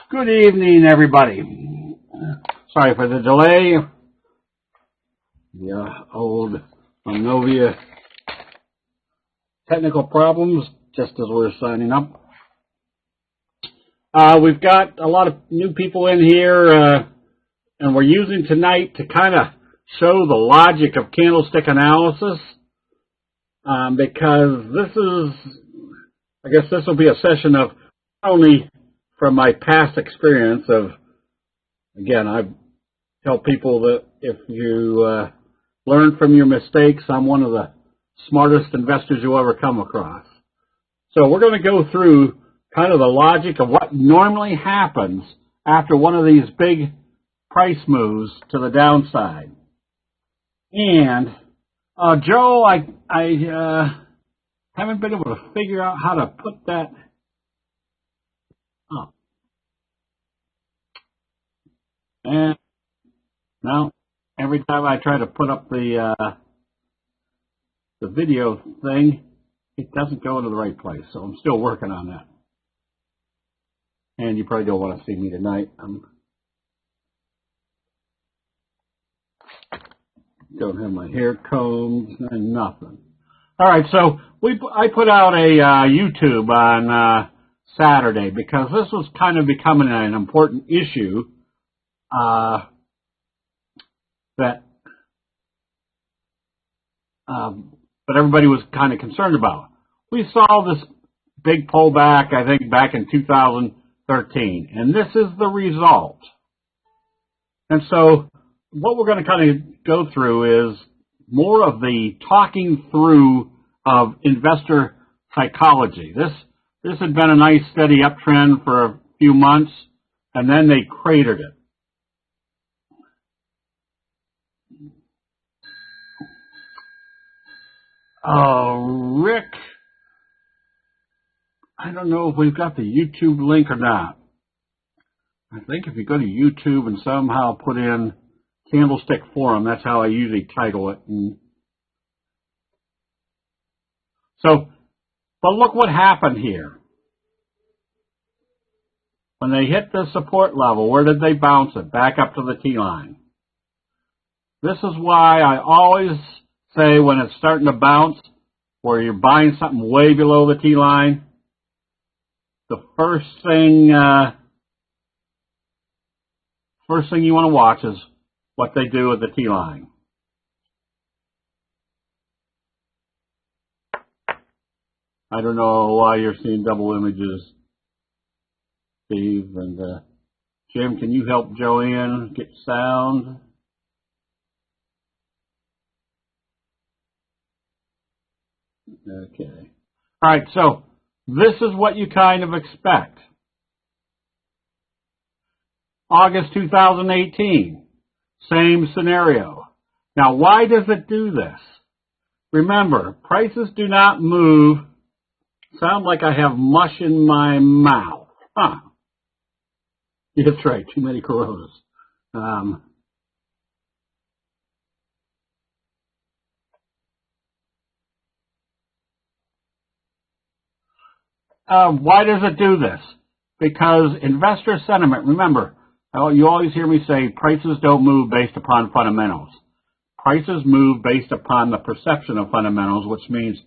Good evening, everybody. Sorry for the delay. The old Monrovia technical problems, just as we're signing up. We've got a lot of new people in here, and we're using tonight to kind of show the logic of candlestick analysis, because I guess this will be a session of not only from my past experience of, again, I tell people that if you learn from your mistakes, I'm one of the smartest investors you'll ever come across. So we're going to go through kind of the logic of what normally happens after one of these big price moves to the downside. And Joe, I haven't been able to figure out how to put that up. And now, every time I try to put up the video thing, it doesn't go into the right place. So I'm still working on that. And you probably don't want to see me tonight. Don't have my hair combed and nothing. All right, so I put out a YouTube on Saturday because this was kind of becoming an important issue that everybody was kind of concerned about. We saw this big pullback, I think, back in 2013, and this is the result. And so what we're going to kind of go through is more of the talking through of investor psychology. This had been a nice steady uptrend for a few months, and then they cratered it. Rick, I don't know if we've got the YouTube link or not. I think if you go to YouTube and somehow put in Candlestick Forum, that's how I usually title it. But look what happened here. When they hit the support level, where did they bounce it? Back up to the T-line. This is why I always say when it's starting to bounce, where you're buying something way below the T-line, the first thing you want to watch is what they do with the T-line. I don't know why you're seeing double images, Steve. And Jim, can you help Joanne get sound? Okay. All right, so this is what you kind of expect. August 2018, same scenario. Now, why does it do this? Remember, prices do not move. Sound like I have mush in my mouth. Huh. That's right, too many Coronas. Why does it do this? Because investor sentiment, remember, you always hear me say prices don't move based upon fundamentals. Prices move based upon the perception of fundamentals, which means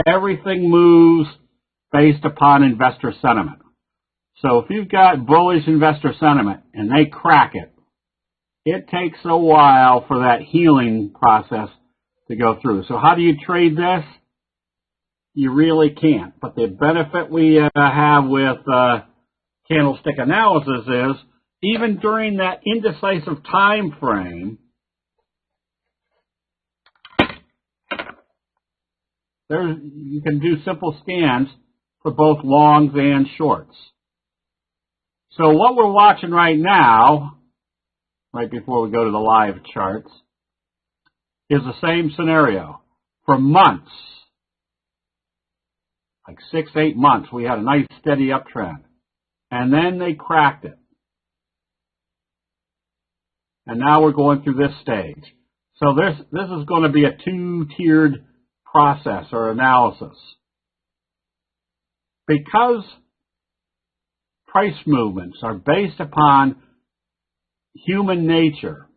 everything moves based upon investor sentiment. So if you've got bullish investor sentiment and they crack it, it takes a while for that healing process to go through. So how do you trade this? You really can't. But the benefit we have with candlestick analysis is even during that indecisive time frame, you can do simple scans for both longs and shorts. So what we're watching right now, right before we go to the live charts, is the same scenario. For months, like 6-8 months, we had a nice steady uptrend. And then they cracked it. And now we're going through this stage. So this is going to be a two-tiered process or analysis. Because price movements are based upon human nature,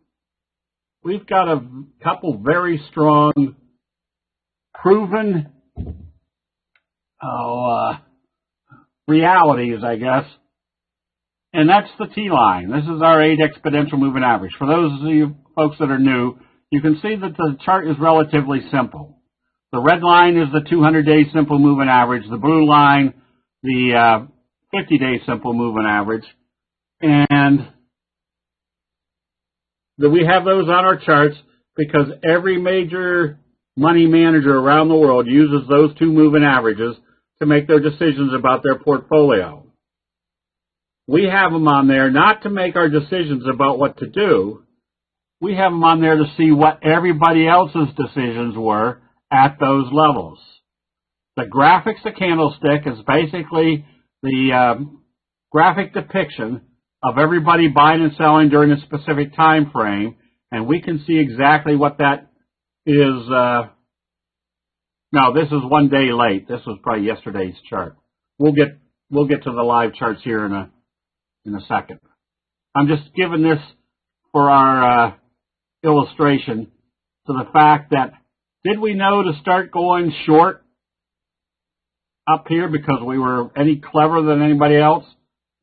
we've got a couple very strong, proven realities, I guess, and that's the T-line. This is our 8 exponential moving average. For those of you folks that are new, you can see that the chart is relatively simple. The red line is the 200-day simple moving average. The blue line, the 50-day simple moving average. And we have those on our charts because every major money manager around the world uses those two moving averages to make their decisions about their portfolio. We have them on there not to make our decisions about what to do. We have them on there to see what everybody else's decisions were at those levels. The graphics of candlestick is basically the graphic depiction of everybody buying and selling during a specific time frame, and we can see exactly what that is. No, this is 1 day late. This was probably yesterday's chart. We'll get to the live charts here in a second. I'm just giving this for our illustration to the fact that did we know to start going short up here because we were any cleverer than anybody else?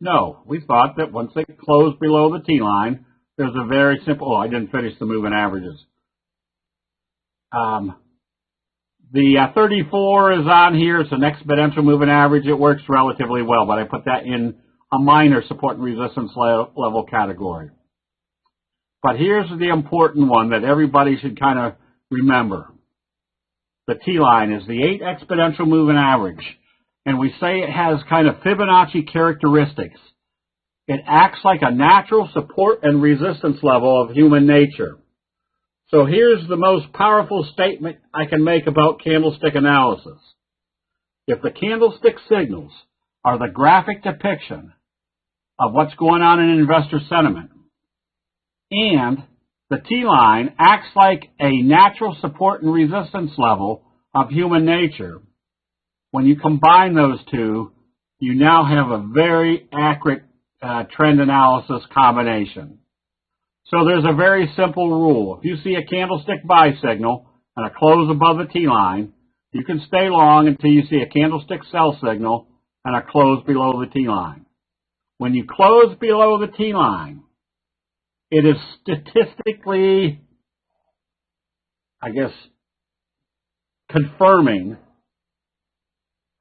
No, we thought that once they closed below the T-line, there's a very simple, I didn't finish the moving averages. The 34 is on here. It's an exponential moving average. It works relatively well, but I put that in a minor support and resistance level category. But here's the important one that everybody should kind of remember. The T-line is the 8 exponential moving average, and we say it has kind of Fibonacci characteristics. It acts like a natural support and resistance level of human nature. So here's the most powerful statement I can make about candlestick analysis. If the candlestick signals are the graphic depiction of what's going on in investor sentiment, and the T-line acts like a natural support and resistance level of human nature, when you combine those two, you now have a very accurate trend analysis combination. So there's a very simple rule. If you see a candlestick buy signal and a close above the T-line, you can stay long until you see a candlestick sell signal and a close below the T-line. When you close below the T-line, it is statistically, I guess, confirming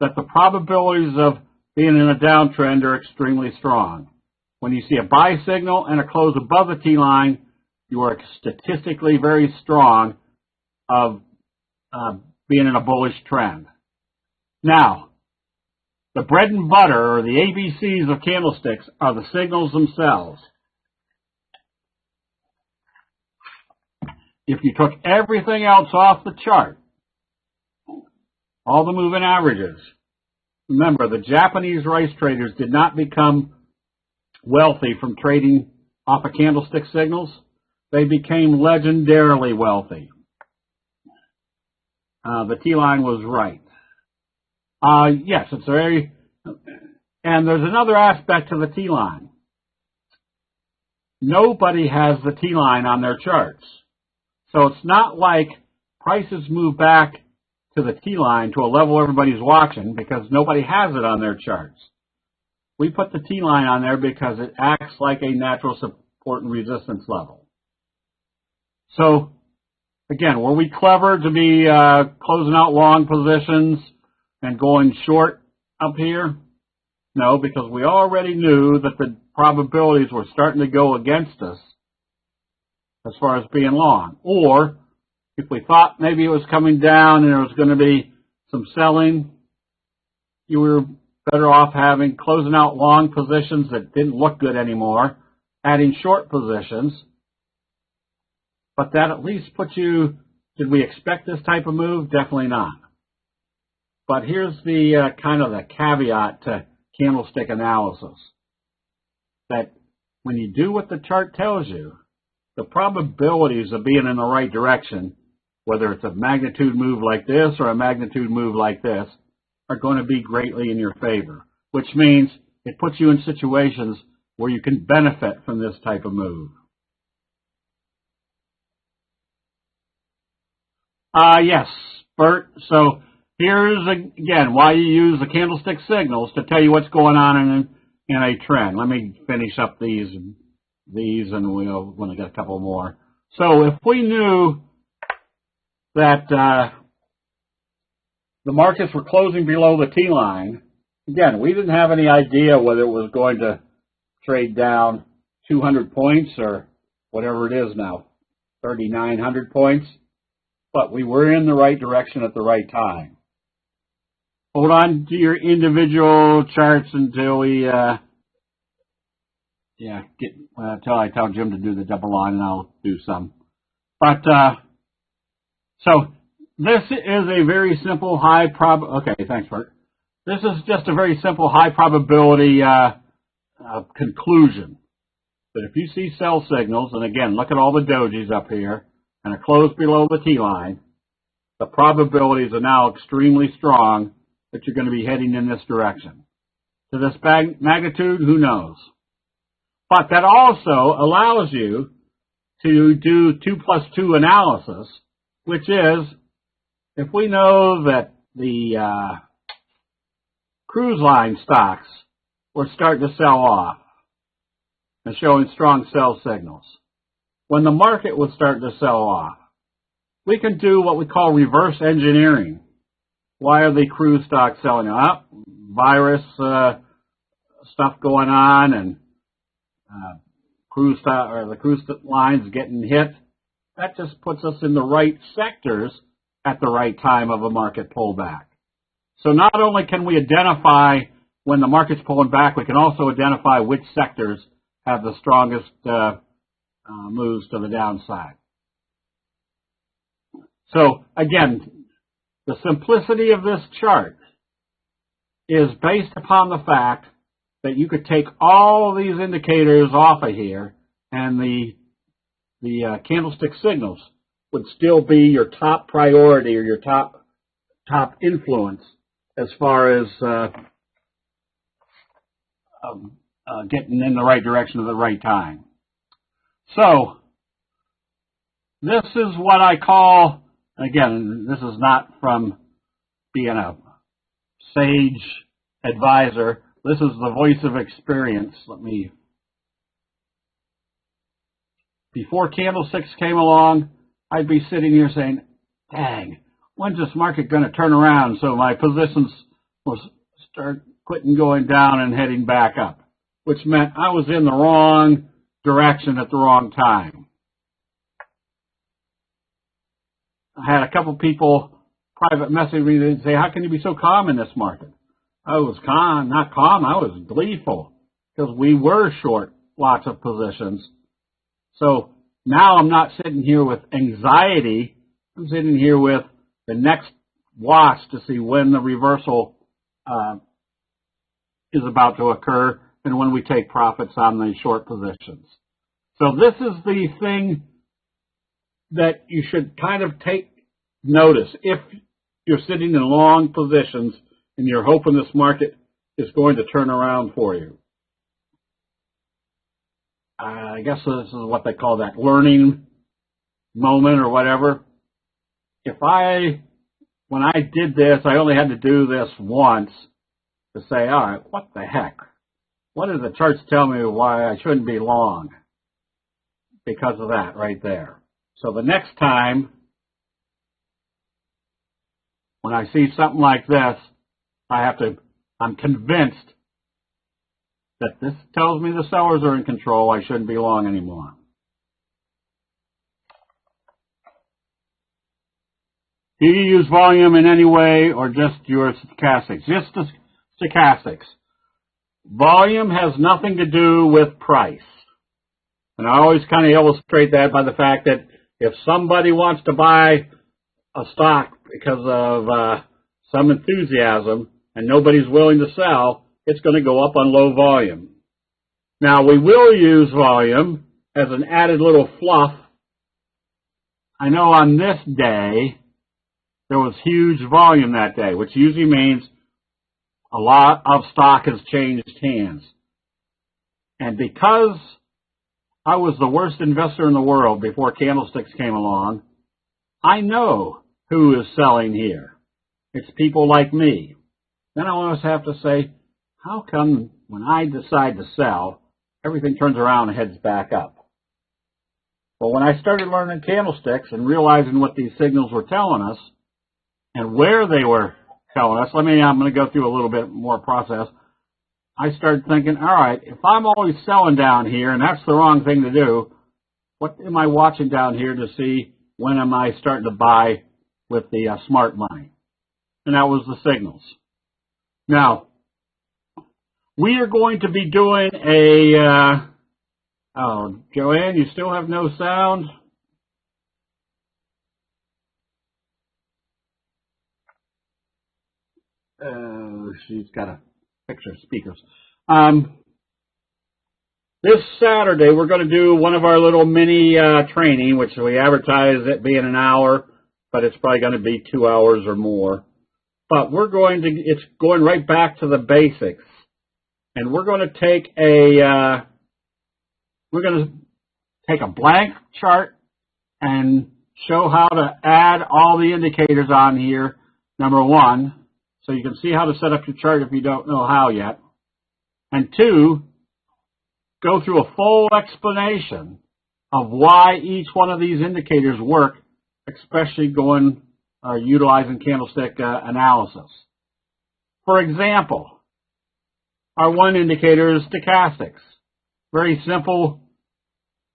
that the probabilities of being in a downtrend are extremely strong. When you see a buy signal and a close above the T-line, you are statistically very strong of being in a bullish trend. Now, the bread and butter, or the ABCs of candlesticks, are the signals themselves. If you took everything else off the chart, all the moving averages, remember, the Japanese rice traders did not become wealthy from trading off of candlestick signals. They became legendarily wealthy. The T-line was right. Yes, it's very, and there's another aspect to the T-line. Nobody has the T-line on their charts. So it's not like prices move back to the T-line to a level everybody's watching because nobody has it on their charts. We put the T-line on there because it acts like a natural support and resistance level. So, again, were we clever to be closing out long positions and going short up here? No, because we already knew that the probabilities were starting to go against us as far as being long. Or, if we thought maybe it was coming down and there was going to be some selling, you were better off closing out long positions that didn't look good anymore, adding short positions. But that at least puts you, did we expect this type of move? Definitely not. But here's the kind of the caveat to candlestick analysis. That when you do what the chart tells you, the probabilities of being in the right direction, whether it's a magnitude move like this or a magnitude move like this, are going to be greatly in your favor. Which means it puts you in situations where you can benefit from this type of move. Yes, Bert. So here's again why you use the candlestick signals to tell you what's going on in a trend. Let me finish up these, and we'll only got a couple more. So if we knew that the markets were closing below the T line, again, we didn't have any idea whether it was going to trade down 200 points or whatever it is now, 3,900 points. But we were in the right direction at the right time. Hold on to your individual charts until we, until I tell Jim to do the double line, and I'll do some. But, so this is a very simple okay, thanks, Bert. This is just a very simple high probability, conclusion. That if you see sell signals, and again, look at all the dojis up here, and a close below the T line, the probabilities are now extremely strong that you're going to be heading in this direction. To this magnitude, who knows? But that also allows you to do 2 plus 2 analysis, which is, if we know that the cruise line stocks were starting to sell off and showing strong sell signals, when the market was starting to sell off, we can do what we call reverse engineering. Why are the cruise stocks selling up? Virus stuff going on, and the cruise lines getting hit. That just puts us in the right sectors at the right time of a market pullback. So not only can we identify when the market's pulling back, we can also identify which sectors have the strongest moves to the downside. So again, the simplicity of this chart is based upon the fact that you could take all these indicators off of here, and the candlestick signals would still be your top priority or your top influence as far as getting in the right direction at the right time. So this is what I call, again, this is not from being a sage advisor. This is the voice of experience. Before candlesticks came along, I'd be sitting here saying, dang, when's this market going to turn around so my positions will start quitting going down and heading back up, which meant I was in the wrong direction at the wrong time. I had a couple people private message me and say, how can you be so calm in this market? I was not calm, I was gleeful, because we were short lots of positions. So now I'm not sitting here with anxiety, I'm sitting here with the next watch to see when the reversal is about to occur and when we take profits on the short positions. So this is the thing that you should kind of take notice. If you're sitting in long positions and you're hoping this market is going to turn around for you. I guess this is what they call that learning moment or whatever. When I did this, I only had to do this once to say, all right, what the heck? What do the charts tell me why I shouldn't be long? Because of that right there. So the next time when I see something like this, I'm convinced that this tells me the sellers are in control. I shouldn't be long anymore. Do you use volume in any way or just your stochastics? Just the stochastics. Volume has nothing to do with price. And I always kind of illustrate that by the fact that if somebody wants to buy a stock because of some enthusiasm and nobody's willing to sell, it's going to go up on low volume. Now, we will use volume as an added little fluff. I know on this day, there was huge volume that day, which usually means a lot of stock has changed hands. And because I was the worst investor in the world before candlesticks came along, I know who is selling here. It's people like me. Then I always have to say, how come when I decide to sell, everything turns around and heads back up? Well, when I started learning candlesticks and realizing what these signals were telling us and where they were telling us, I'm going to go through a little bit more process. I started thinking, all right, if I'm always selling down here, and that's the wrong thing to do, what am I watching down here to see when am I starting to buy with the smart money? And that was the signals. Now, we are going to be doing a, oh, Joanne, you still have no sound? She's got to fix her speakers. This Saturday, we're going to do one of our little mini training, which we advertise it being an hour, but it's probably going to be 2 hours or more. But it's going right back to the basics. And we're going to take a blank chart and show how to add all the indicators on here, number one, so you can see how to set up your chart if you don't know how yet. And two, go through a full explanation of why each one of these indicators work, especially utilizing candlestick analysis. For example, our one indicator is stochastics. Very simple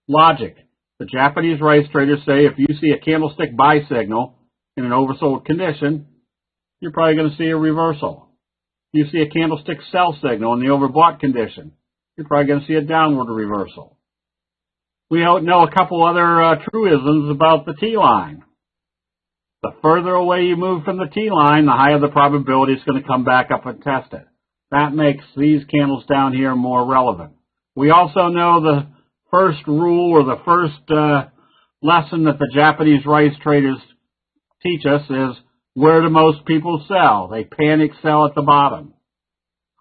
logic. The Japanese rice traders say if you see a candlestick buy signal in an oversold condition, you're probably going to see a reversal. If you see a candlestick sell signal in the overbought condition, you're probably going to see a downward reversal. We know a couple other truisms about the T-line. The further away you move from the T-line, the higher the probability it's going to come back up and test it. That makes these candles down here more relevant. We also know the first rule or the first lesson that the Japanese rice traders teach us is where do most people sell? They panic sell at the bottom.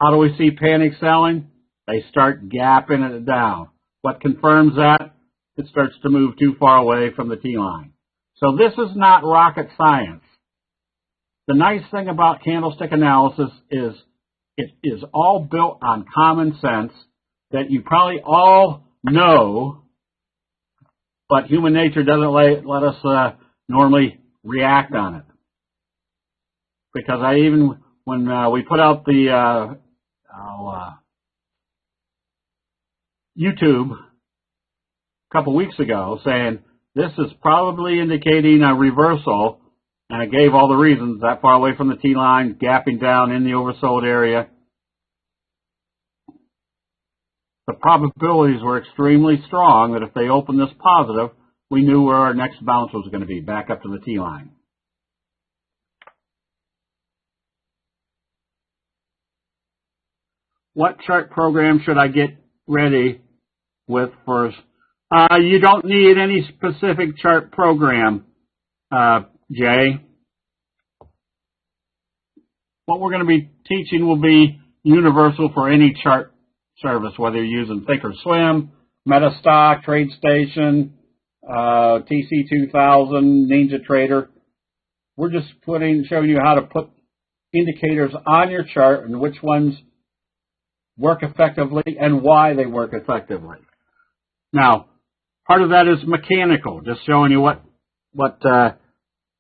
How do we see panic selling? They start gapping it down. What confirms that? It starts to move too far away from the T-line. So this is not rocket science. The nice thing about candlestick analysis is it is all built on common sense that you probably all know, but human nature doesn't let us normally react on it. Because when we put out the YouTube a couple weeks ago saying this is probably indicating a reversal, and I gave all the reasons, that far away from the T-line, gapping down in the oversold area. The probabilities were extremely strong that if they opened this positive, we knew where our next bounce was going to be, back up to the T-line. What chart program should I get ready with first? You don't need any specific chart program, Jay. What we're going to be teaching will be universal for any chart service, whether you're using Thinkorswim, MetaStock, TradeStation, TC2000, NinjaTrader. We're just showing you how to put indicators on your chart and which ones work effectively and why they work effectively. Now, part of that is mechanical, just showing you what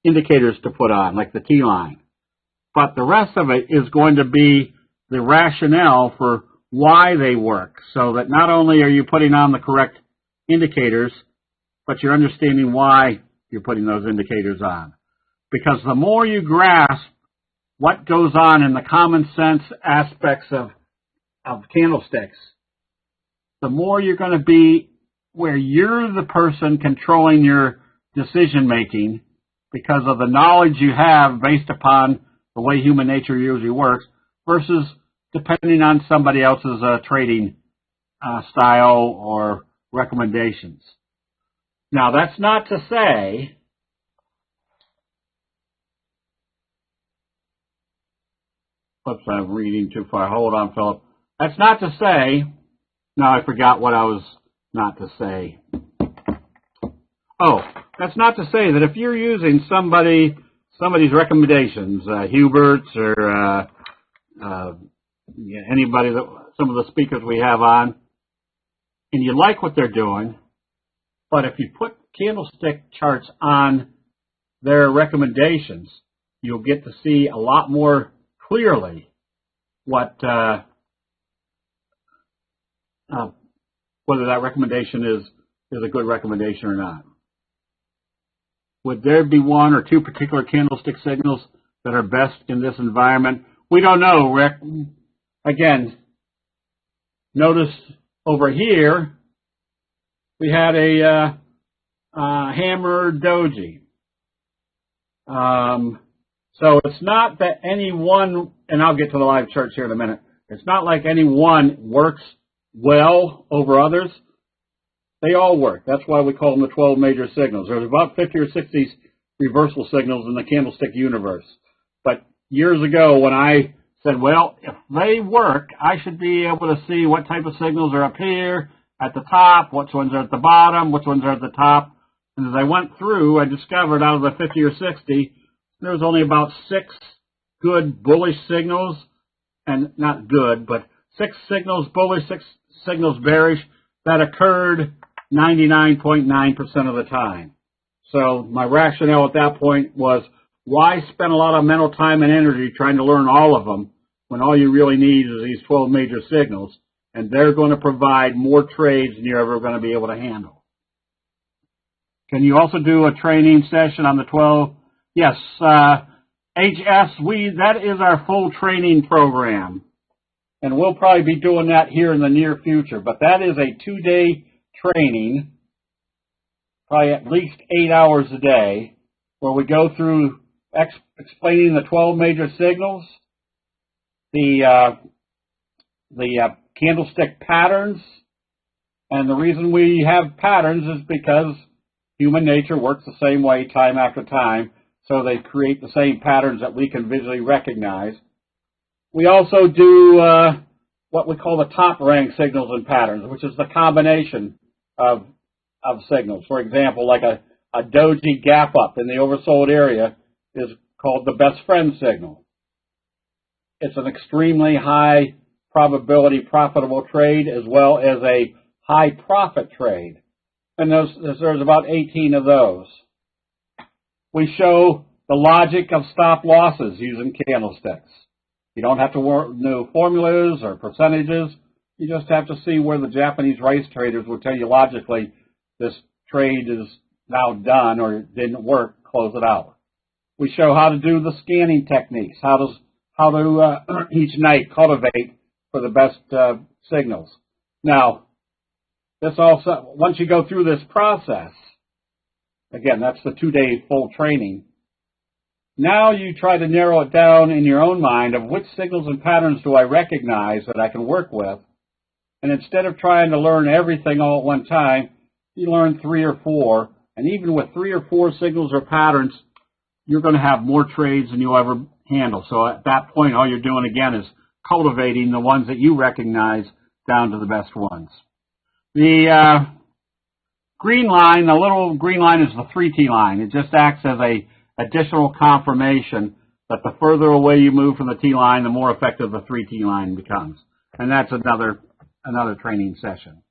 indicators to put on, like the T-line. But the rest of it is going to be the rationale for why they work, so that not only are you putting on the correct indicators, but you're understanding why you're putting those indicators on. Because the more you grasp what goes on in the common sense aspects of candlesticks, the more you're going to be where you're the person controlling your decision making because of the knowledge you have based upon the way human nature usually works versus depending on somebody else's trading style or recommendations. Now, that's not to say Oops, I'm reading too far. Hold on, Philip. That's not to say, no, I forgot what I was not to say. Oh, that's not to say that if you're using somebody's recommendations, Hubert's or anybody that some of the speakers we have on, and you like what they're doing, but if you put candlestick charts on their recommendations, you'll get to see a lot more clearly what whether that recommendation is a good recommendation or not. Would there be one or two particular candlestick signals that are best in this environment? We don't know, Rick. Again, notice over here we had a hammer doji. So it's not that any one, and I'll get to the live charts here in a minute, it's not like any one works well over others. They all work. That's why we call them the 12 major signals. There's about 50 or 60 reversal signals in the candlestick universe. But years ago when I said, well, if they work, I should be able to see what type of signals are up here at the top, which ones are at the bottom, which ones are at the top. And as I went through, I discovered out of the 50 or 60, there was only about 6 good bullish signals, and not good, but 6 signals bullish, 6 signals bearish that occurred 99.9% of the time. So my rationale at that point was, why spend a lot of mental time and energy trying to learn all of them when all you really need is these 12 major signals, and they're going to provide more trades than you're ever going to be able to handle. Can you also do a training session on the 12? Yes, HS, that is our full training program. And we'll probably be doing that here in the near future. But that is a 2-day training, probably at least 8 hours a day, where we go through explaining the 12 major signals, the candlestick patterns. And the reason we have patterns is because human nature works the same way time after time. So they create the same patterns that we can visually recognize. We also do what we call the top rank signals and patterns, which is the combination of signals. For example, like a doji gap up in the oversold area is called the best friend signal. It's an extremely high probability profitable trade as well as a high profit trade. And there's about 18 of those. We show the logic of stop losses using candlesticks. You don't have to know formulas or percentages. You just have to see where the Japanese rice traders will tell you logically this trade is now done or it didn't work, close it out. We show how to do the scanning techniques, how to each night cultivate for the best signals. Now, this also, once you go through this process, again, that's the 2-day full training. Now you try to narrow it down in your own mind of which signals and patterns do I recognize that I can work with. And instead of trying to learn everything all at one time, you learn 3 or 4. And even with 3 or 4 signals or patterns, you're going to have more trades than you'll ever handle. So at that point, all you're doing again is cultivating the ones that you recognize down to the best ones. The green line, the little green line is the 3T line. It just acts as a additional confirmation that the further away you move from the T line, the more effective the 3T line becomes. And that's another training session.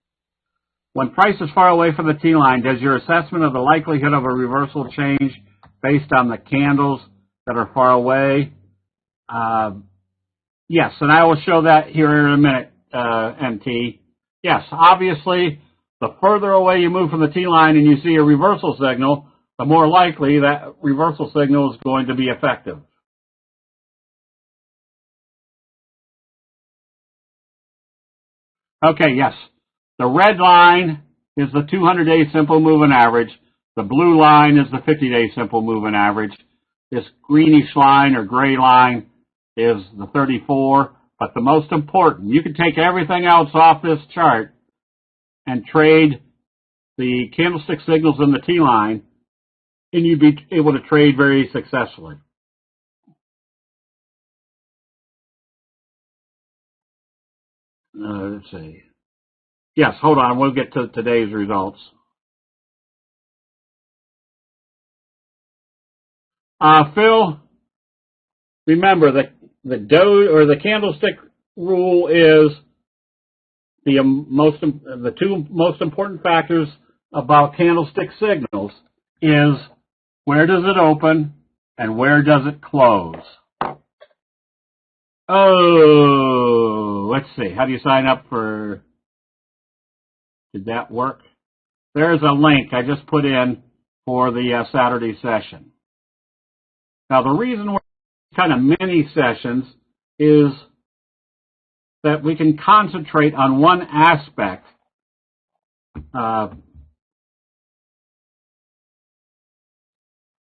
When price is far away from the T line, does your assessment of the likelihood of a reversal change based on the candles that are far away? Yes, and I will show that here in a minute, MT. Yes, obviously, the further away you move from the T line and you see a reversal signal, the more likely that reversal signal is going to be effective. Okay, yes. The red line is the 200-day simple moving average. The blue line is the 50-day simple moving average. This greenish line or gray line is the 34. But the most important, you can take everything else off this chart and trade the candlestick signals in the T line, and you'd be able to trade very successfully. let's see. Yes, hold on. We'll get to today's results. Phil, remember the candlestick rule is the two most important factors about candlestick signals is where does it open and where does it close. Oh, let's see. How do you sign up for? Did that work? There's a link I just put in for the Saturday session. Now, the reason we're kind of mini sessions is that we can concentrate on one aspect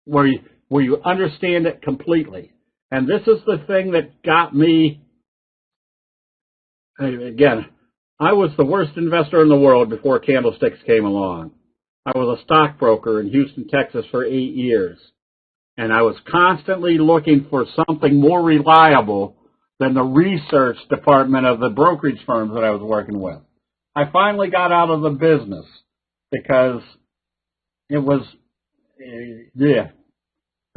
where you understand it completely. And this is the thing that got me, again, I was the worst investor in the world before candlesticks came along. I was a stockbroker in Houston, Texas for 8 years. And I was constantly looking for something more reliable than the research department of the brokerage firms that I was working with. I finally got out of the business because it was, there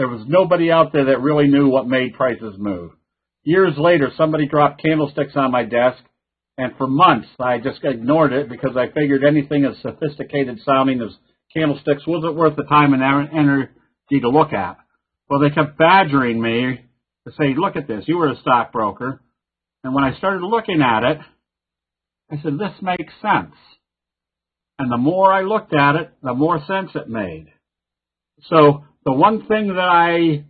was nobody out there that really knew what made prices move. Years later, somebody dropped candlesticks on my desk, and for months I just ignored it because I figured anything as sophisticated sounding as candlesticks wasn't worth the time and energy to look at. Well, they kept badgering me to say, look at this, you were a stockbroker. And when I started looking at it, I said, this makes sense. And the more I looked at it, the more sense it made. So the one thing that I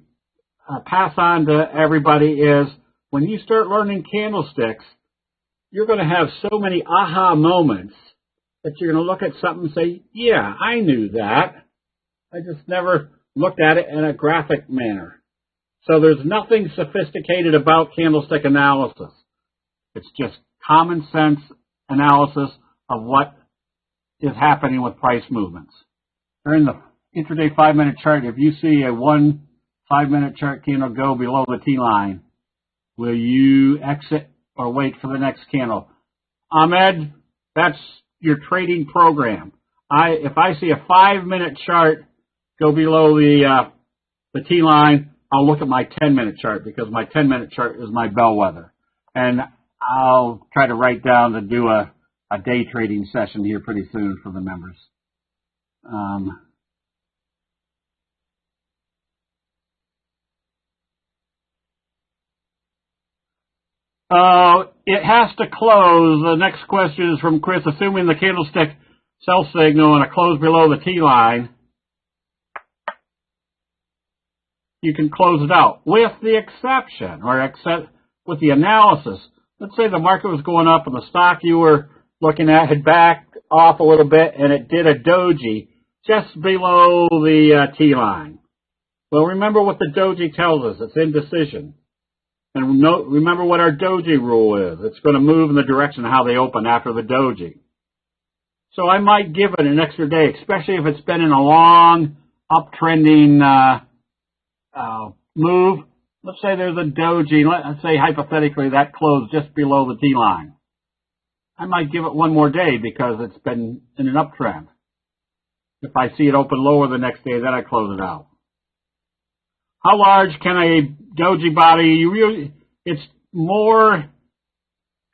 pass on to everybody is when you start learning candlesticks, you're going to have so many aha moments that you're going to look at something and say, yeah, I knew that. I just never looked at it in a graphic manner. So there's nothing sophisticated about candlestick analysis. It's just common sense analysis of what is happening with price movements. During the intraday 5-minute chart, if you see a 5-minute chart candle go below the T line, will you exit or wait for the next candle? Ahmed, that's your trading program. If I see a 5-minute chart go below the T line, I'll look at my 10-minute chart because my 10-minute chart is my bellwether. And I'll try to write down to do a day trading session here pretty soon for the members. It has to close. The next question is from Chris. Assuming the candlestick sell signal and a close below the T line, you can close it out with the exception or except with the analysis. Let's say the market was going up and the stock you were looking at had backed off a little bit and it did a doji just below the T line. Well, remember what the doji tells us. It's indecision. And remember what our doji rule is. It's going to move in the direction of how they open after the doji. So I might give it an extra day, especially if it's been in a long uptrending move. Let's say there's a doji. Let's say hypothetically that closed just below the T line. I might give it one more day because it's been in an uptrend. If I see it open lower the next day, then I close it out. How large can a doji body? It's more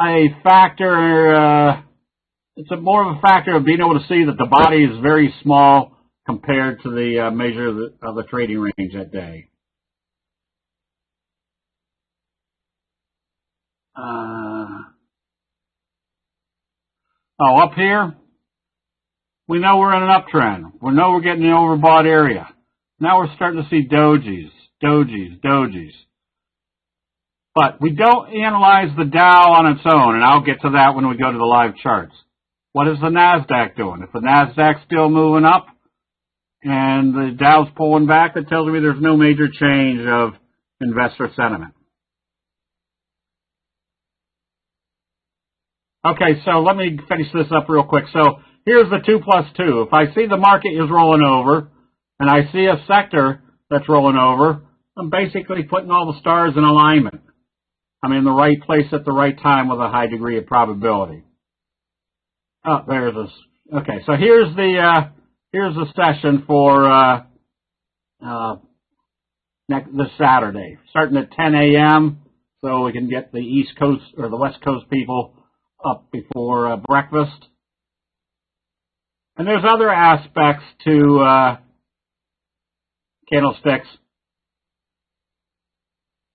a factor. It's more of a factor of being able to see that the body is very small compared to the measure of the trading range that day. Up here, we know we're in an uptrend. We know we're getting an overbought area. Now we're starting to see dojis. But we don't analyze the Dow on its own, and I'll get to that when we go to the live charts. What is the NASDAQ doing? If the NASDAQ's still moving up and the Dow's pulling back, that tells me there's no major change of investor sentiment. Okay, so let me finish this up real quick. So here's the 2 plus 2. If I see the market is rolling over and I see a sector that's rolling over, I'm basically putting all the stars in alignment. I'm in the right place at the right time with a high degree of probability. Oh, there's this. Okay, so here's the session for this Saturday, starting at 10 a.m. so we can get the East Coast or the West Coast people up before breakfast. And there's other aspects to candlesticks,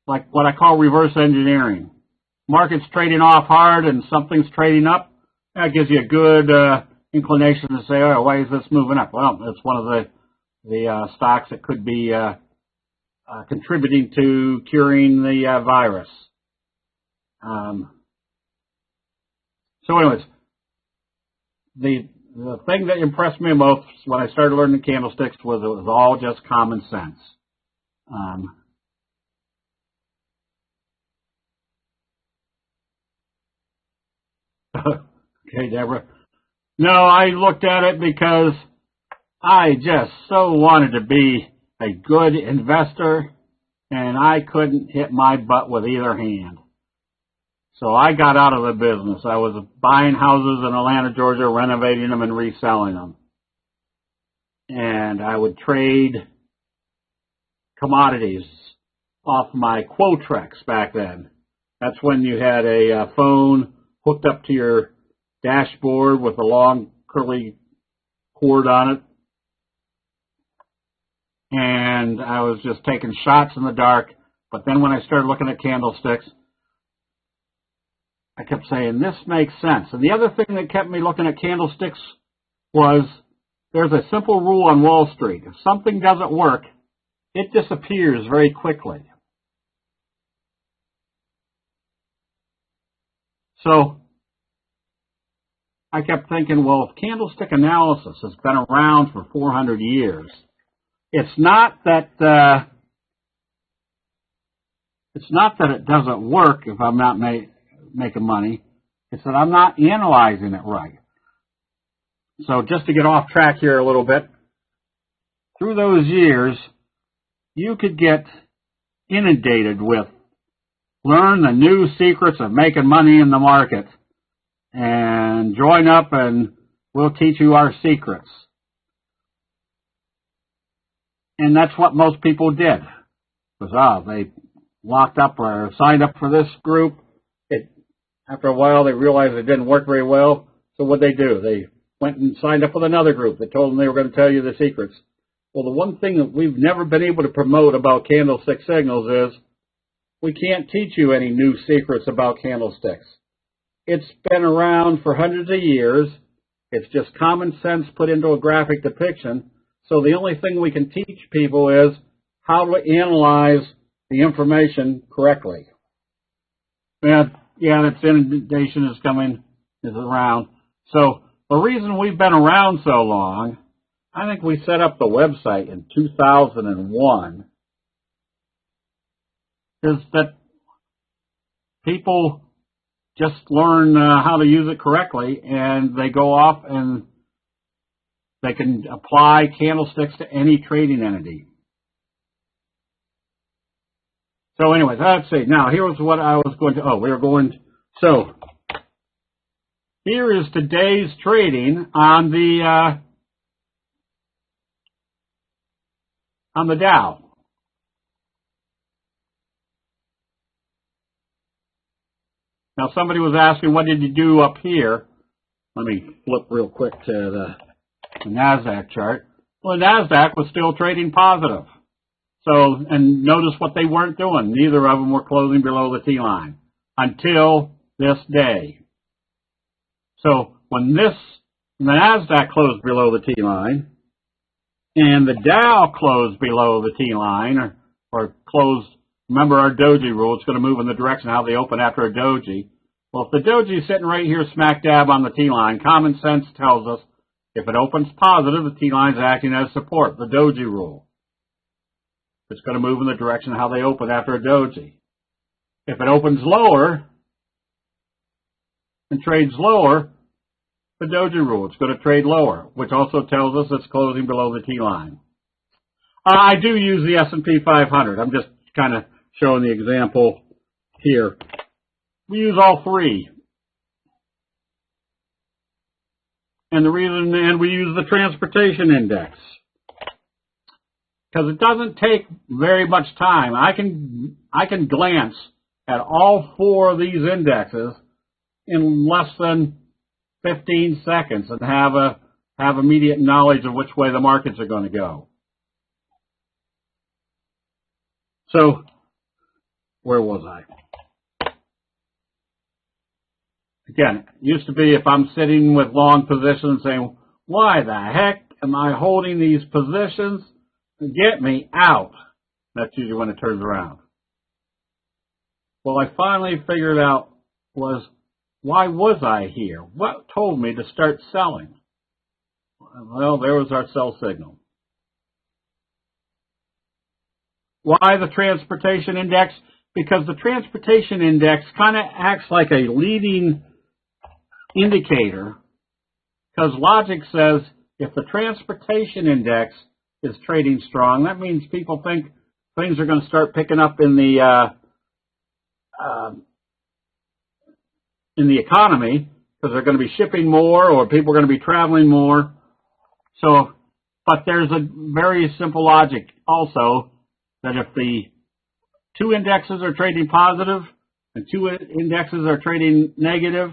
like what I call reverse engineering. Market's trading off hard and something's trading up. That gives you a good inclination to say, oh, why is this moving up? Well, it's one of the stocks that could be contributing to curing the virus. So anyways, the thing that impressed me most when I started learning candlesticks was it was all just common sense. Okay, Deborah. No, I looked at it because I just so wanted to be a good investor, and I couldn't hit my butt with either hand. So I got out of the business. I was buying houses in Atlanta, Georgia, renovating them and reselling them. And I would trade commodities off my Quotrex back then. That's when you had a phone hooked up to your dashboard with a long curly cord on it. And I was just taking shots in the dark. But then when I started looking at candlesticks, I kept saying, this makes sense. And the other thing that kept me looking at candlesticks was there's a simple rule on Wall Street. If something doesn't work, it disappears very quickly. So I kept thinking, well, if candlestick analysis has been around for 400 years, it's not that it doesn't work if I'm not making money. It's that I'm not analyzing it right. So just to get off track here a little bit, through those years, you could get inundated with learn the new secrets of making money in the market and join up and we'll teach you our secrets. And that's what most people did. Because they locked up or signed up for this group. After a while, they realized it didn't work very well. So what they do? They went and signed up with another group that told them they were going to tell you the secrets. Well, the one thing that we've never been able to promote about candlestick signals is we can't teach you any new secrets about candlesticks. It's been around for hundreds of years. It's just common sense put into a graphic depiction. So the only thing we can teach people is how to analyze the information correctly. And yeah, that inundation is around. So the reason we've been around so long, I think we set up the website in 2001, is that people just learn how to use it correctly, and they go off and they can apply candlesticks to any trading entity. So anyways, let's see. Now, here's what I was going to, so here is today's trading on the Dow. Now, somebody was asking, what did you do up here? Let me flip real quick to the NASDAQ chart. Well, the NASDAQ was still trading positive. So, and notice what they weren't doing. Neither of them were closing below the T-line until this day. So, when the NASDAQ closed below the T-line and the Dow closed below the T-line or closed, remember our doji rule, it's going to move in the direction of how they open after a doji. Well, if the doji is sitting right here smack dab on the T-line, common sense tells us if it opens positive, the T-line is acting as support, the doji rule. It's going to move in the direction of how they open after a doji. If it opens lower and trades lower, the doji rule, it's going to trade lower, which also tells us it's closing below the T-line. I do use the S&P 500. I'm just kind of showing the example here. We use all three. And we use the transportation index. Because it doesn't take very much time. I can glance at all four of these indexes in less than 15 seconds and have immediate knowledge of which way the markets are going to go. So, where was I? Again, it used to be if I'm sitting with long positions saying, why the heck am I holding these positions? Get me out. That's usually when it turns around. Well, I finally figured out was, why was I here? What told me to start selling? Well, there was our sell signal. Why the transportation index? Because the transportation index kind of acts like a leading indicator, because logic says if the transportation index is trading strong, that means people think things are going to start picking up in the economy, because they're going to be shipping more or people are going to be traveling more. So, but there's a very simple logic also that if the two indexes are trading positive and two indexes are trading negative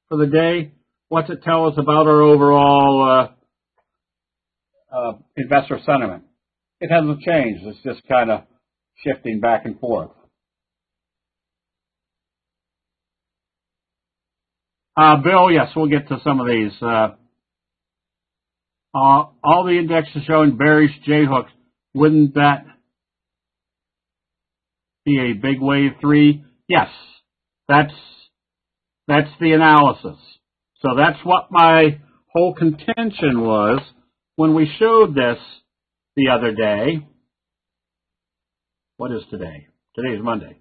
for the day, what's it tell us about our overall investor sentiment? It hasn't changed. It's just kind of shifting back and forth. Bill, yes, we'll get to some of these. All the indexes showing bearish J-hooks. Wouldn't that be a big wave 3? Yes, that's the analysis. So that's what my whole contention was when we showed this the other day. What is today? Today is Monday.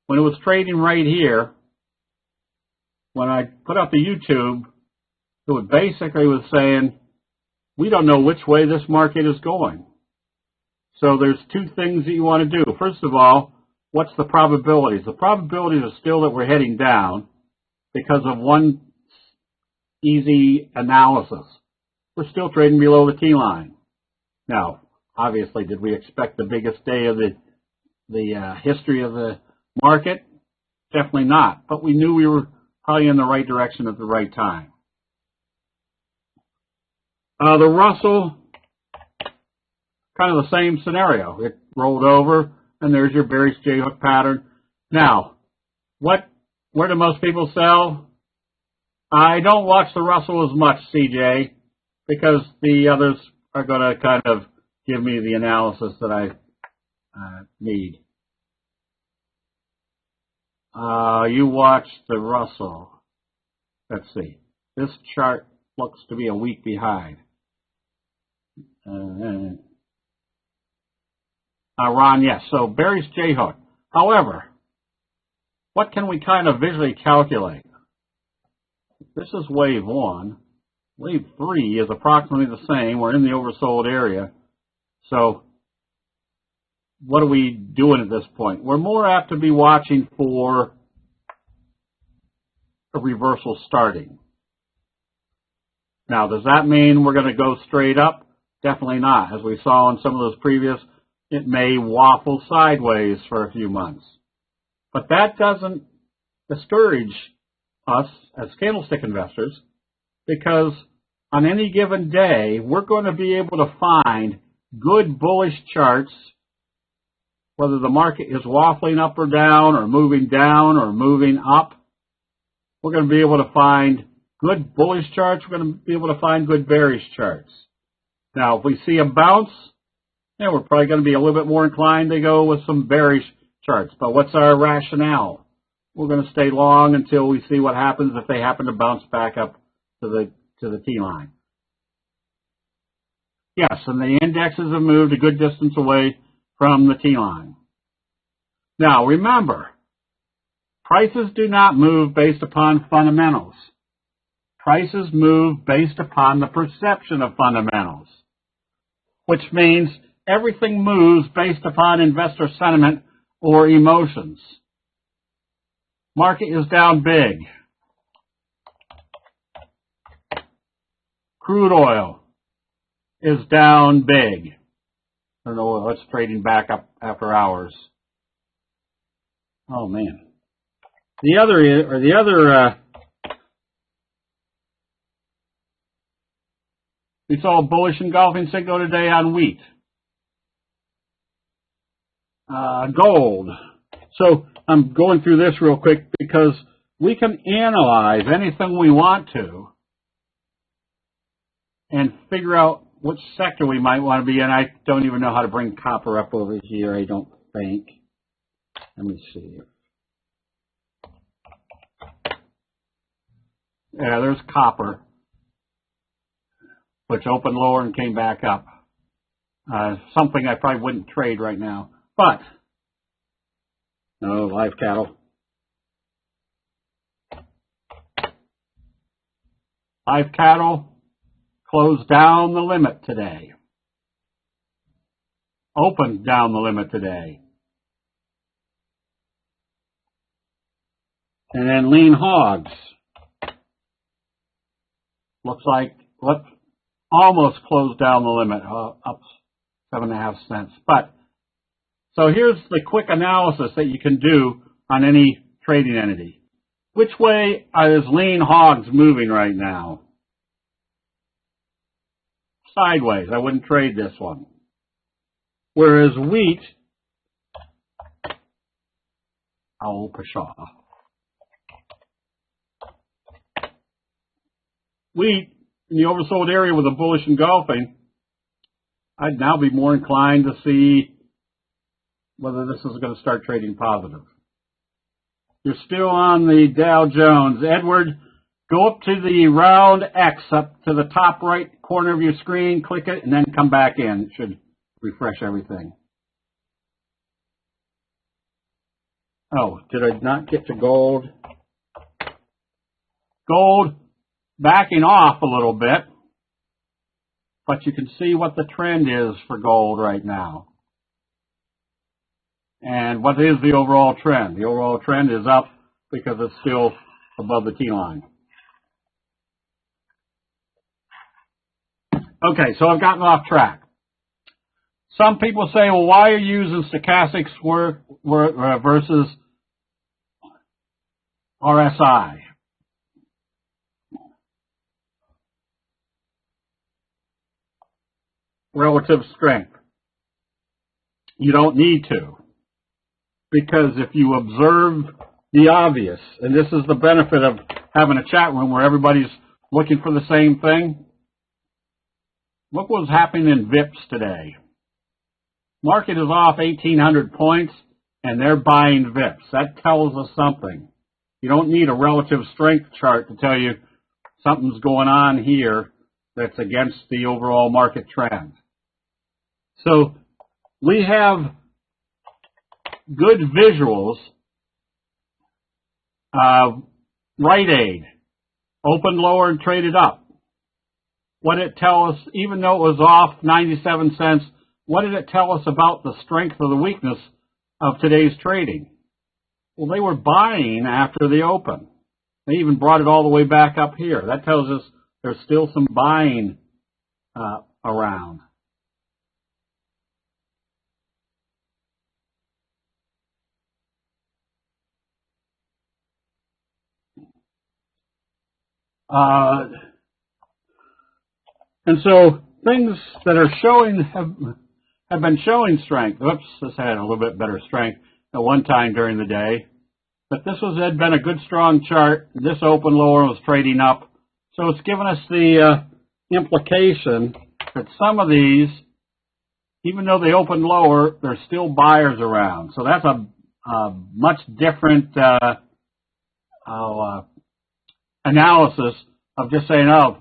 When it was trading right here, when I put up the YouTube, it basically was saying, we don't know which way this market is going. So there's two things that you want to do. First of all, what's the probabilities? The probabilities are still that we're heading down because of one easy analysis. We're still trading below the T line. Now, obviously, did we expect the biggest day of the history of the market? Definitely not. But we knew we were probably in the right direction at the right time. The Russell, kind of the same scenario. It rolled over, and there's your bearish J-hook pattern. Now, where do most people sell? I don't watch the Russell as much, CJ, because the others are going to kind of give me the analysis that I need. You watch the Russell. Let's see. This chart looks to be a week behind. Ron, yes. So bearish J-hook. However, what can we kind of visually calculate? This is wave 1. Wave 3 is approximately the same. We're in the oversold area. So what are we doing at this point? We're more apt to be watching for a reversal starting. Now, does that mean we're going to go straight up? Definitely not. As we saw in some of those previous, it may waffle sideways for a few months. But that doesn't discourage us as candlestick investors, because on any given day, we're going to be able to find good bullish charts, whether the market is waffling up or down or moving up. We're going to be able to find good bullish charts. We're going to be able to find good bearish charts. Now, if we see a bounce, we're probably going to be a little bit more inclined to go with some bearish charts. But what's our rationale? We're going to stay long until we see what happens if they happen to bounce back up to the T line. Yes, and the indexes have moved a good distance away from the T line. Now, remember, prices do not move based upon fundamentals. Prices move based upon the perception of fundamentals, which means everything moves based upon investor sentiment or emotions. Market is down big. Crude oil is down big. I don't know what's trading back up after hours. Oh man. The other we saw a bullish engulfing signal today on wheat. Gold. So I'm going through this real quick because we can analyze anything we want to and figure out which sector we might want to be in. I don't even know how to bring copper up over here, I don't think. Let me see. Yeah, there's copper, which opened lower and came back up. Something I probably wouldn't trade right now. But, no, live cattle. Live cattle closed down the limit today. Opened down the limit today. And then lean hogs. Looks like almost closed down the limit, up 7.5 cents. But so here's the quick analysis that you can do on any trading entity. Which way is lean hogs moving right now? Sideways. I wouldn't trade this one. Whereas wheat, pshaw. Wheat in the oversold area with a bullish engulfing, I'd now be more inclined to see whether this is going to start trading positive. You're still on the Dow Jones. Edward, go up to the round X up to the top right corner of your screen, click it, and then come back in. It should refresh everything. Oh, did I not get to gold? Gold backing off a little bit, but you can see what the trend is for gold right now. And what is the overall trend? The overall trend is up because it's still above the T-line. Okay, so I've gotten off track. Some people say, well, why are you using stochastics versus RSI? Relative strength. You don't need to. Because if you observe the obvious, and this is the benefit of having a chat room where everybody's looking for the same thing. Look what's happening in VIPs today. Market is off 1,800 points, and they're buying VIPs. That tells us something. You don't need a relative strength chart to tell you something's going on here that's against the overall market trend. So we have good visuals. Rite Aid opened lower and traded up. What did it tell us, even though it was off 97 cents, what did it tell us about the strength or the weakness of today's trading? Well, they were buying after the open. They even brought it all the way back up here. That tells us there's still some buying around. And so things that are showing have been showing strength. Oops, this had a little bit better strength at one time during the day. But this had been a good strong chart. This open lower was trading up. So it's given us the implication that some of these, even though they opened lower, there's still buyers around. So that's a much different analysis of just saying, oh,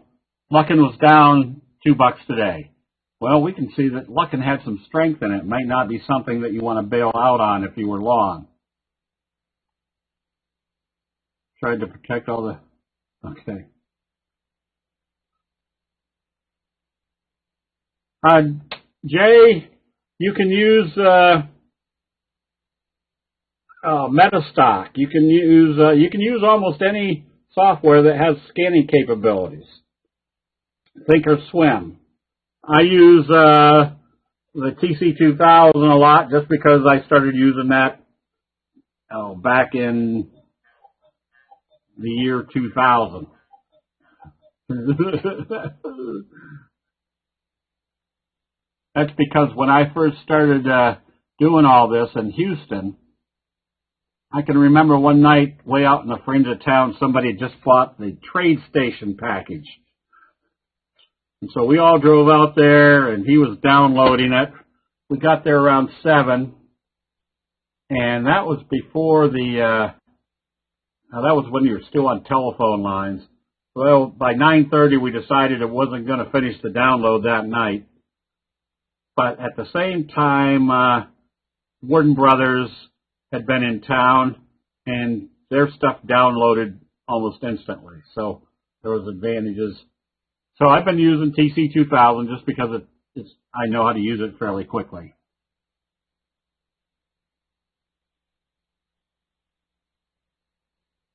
Luckin was down $2 today. Well, we can see that Luckin had some strength in it. It might not be something that you want to bail out on if you were long. Tried to protect all the... Okay. Jay, you can use Metastock. You can use almost any software that has scanning capabilities. Thinkorswim. I use the TC2000 a lot just because I started using that back in the year 2000. That's because when I first started doing all this in Houston, I can remember one night way out in the fringe of town, somebody had just bought the TradeStation package. And so we all drove out there, and he was downloading it. We got there around 7, and that was before that was when you were still on telephone lines. Well, by 9:30, we decided it wasn't going to finish the download that night. But at the same time, Warden Brothers had been in town, and their stuff downloaded almost instantly. So there was advantages. So I've been using TC2000 just because I know how to use it fairly quickly.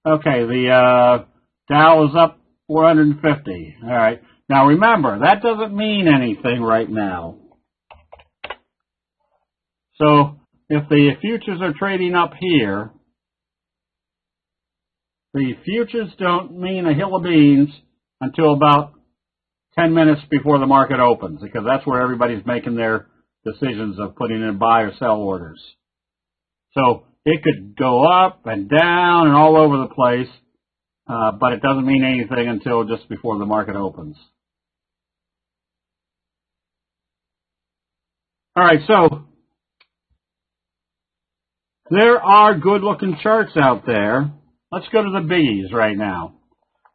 Okay, the Dow is up 450. All right. Now remember, that doesn't mean anything right now. So if the futures are trading up here, the futures don't mean a hill of beans until about 10 minutes before the market opens, because that's where everybody's making their decisions of putting in buy or sell orders. So it could go up and down and all over the place, but it doesn't mean anything until just before the market opens. All right, so there are good-looking charts out there. Let's go to the biggies right now.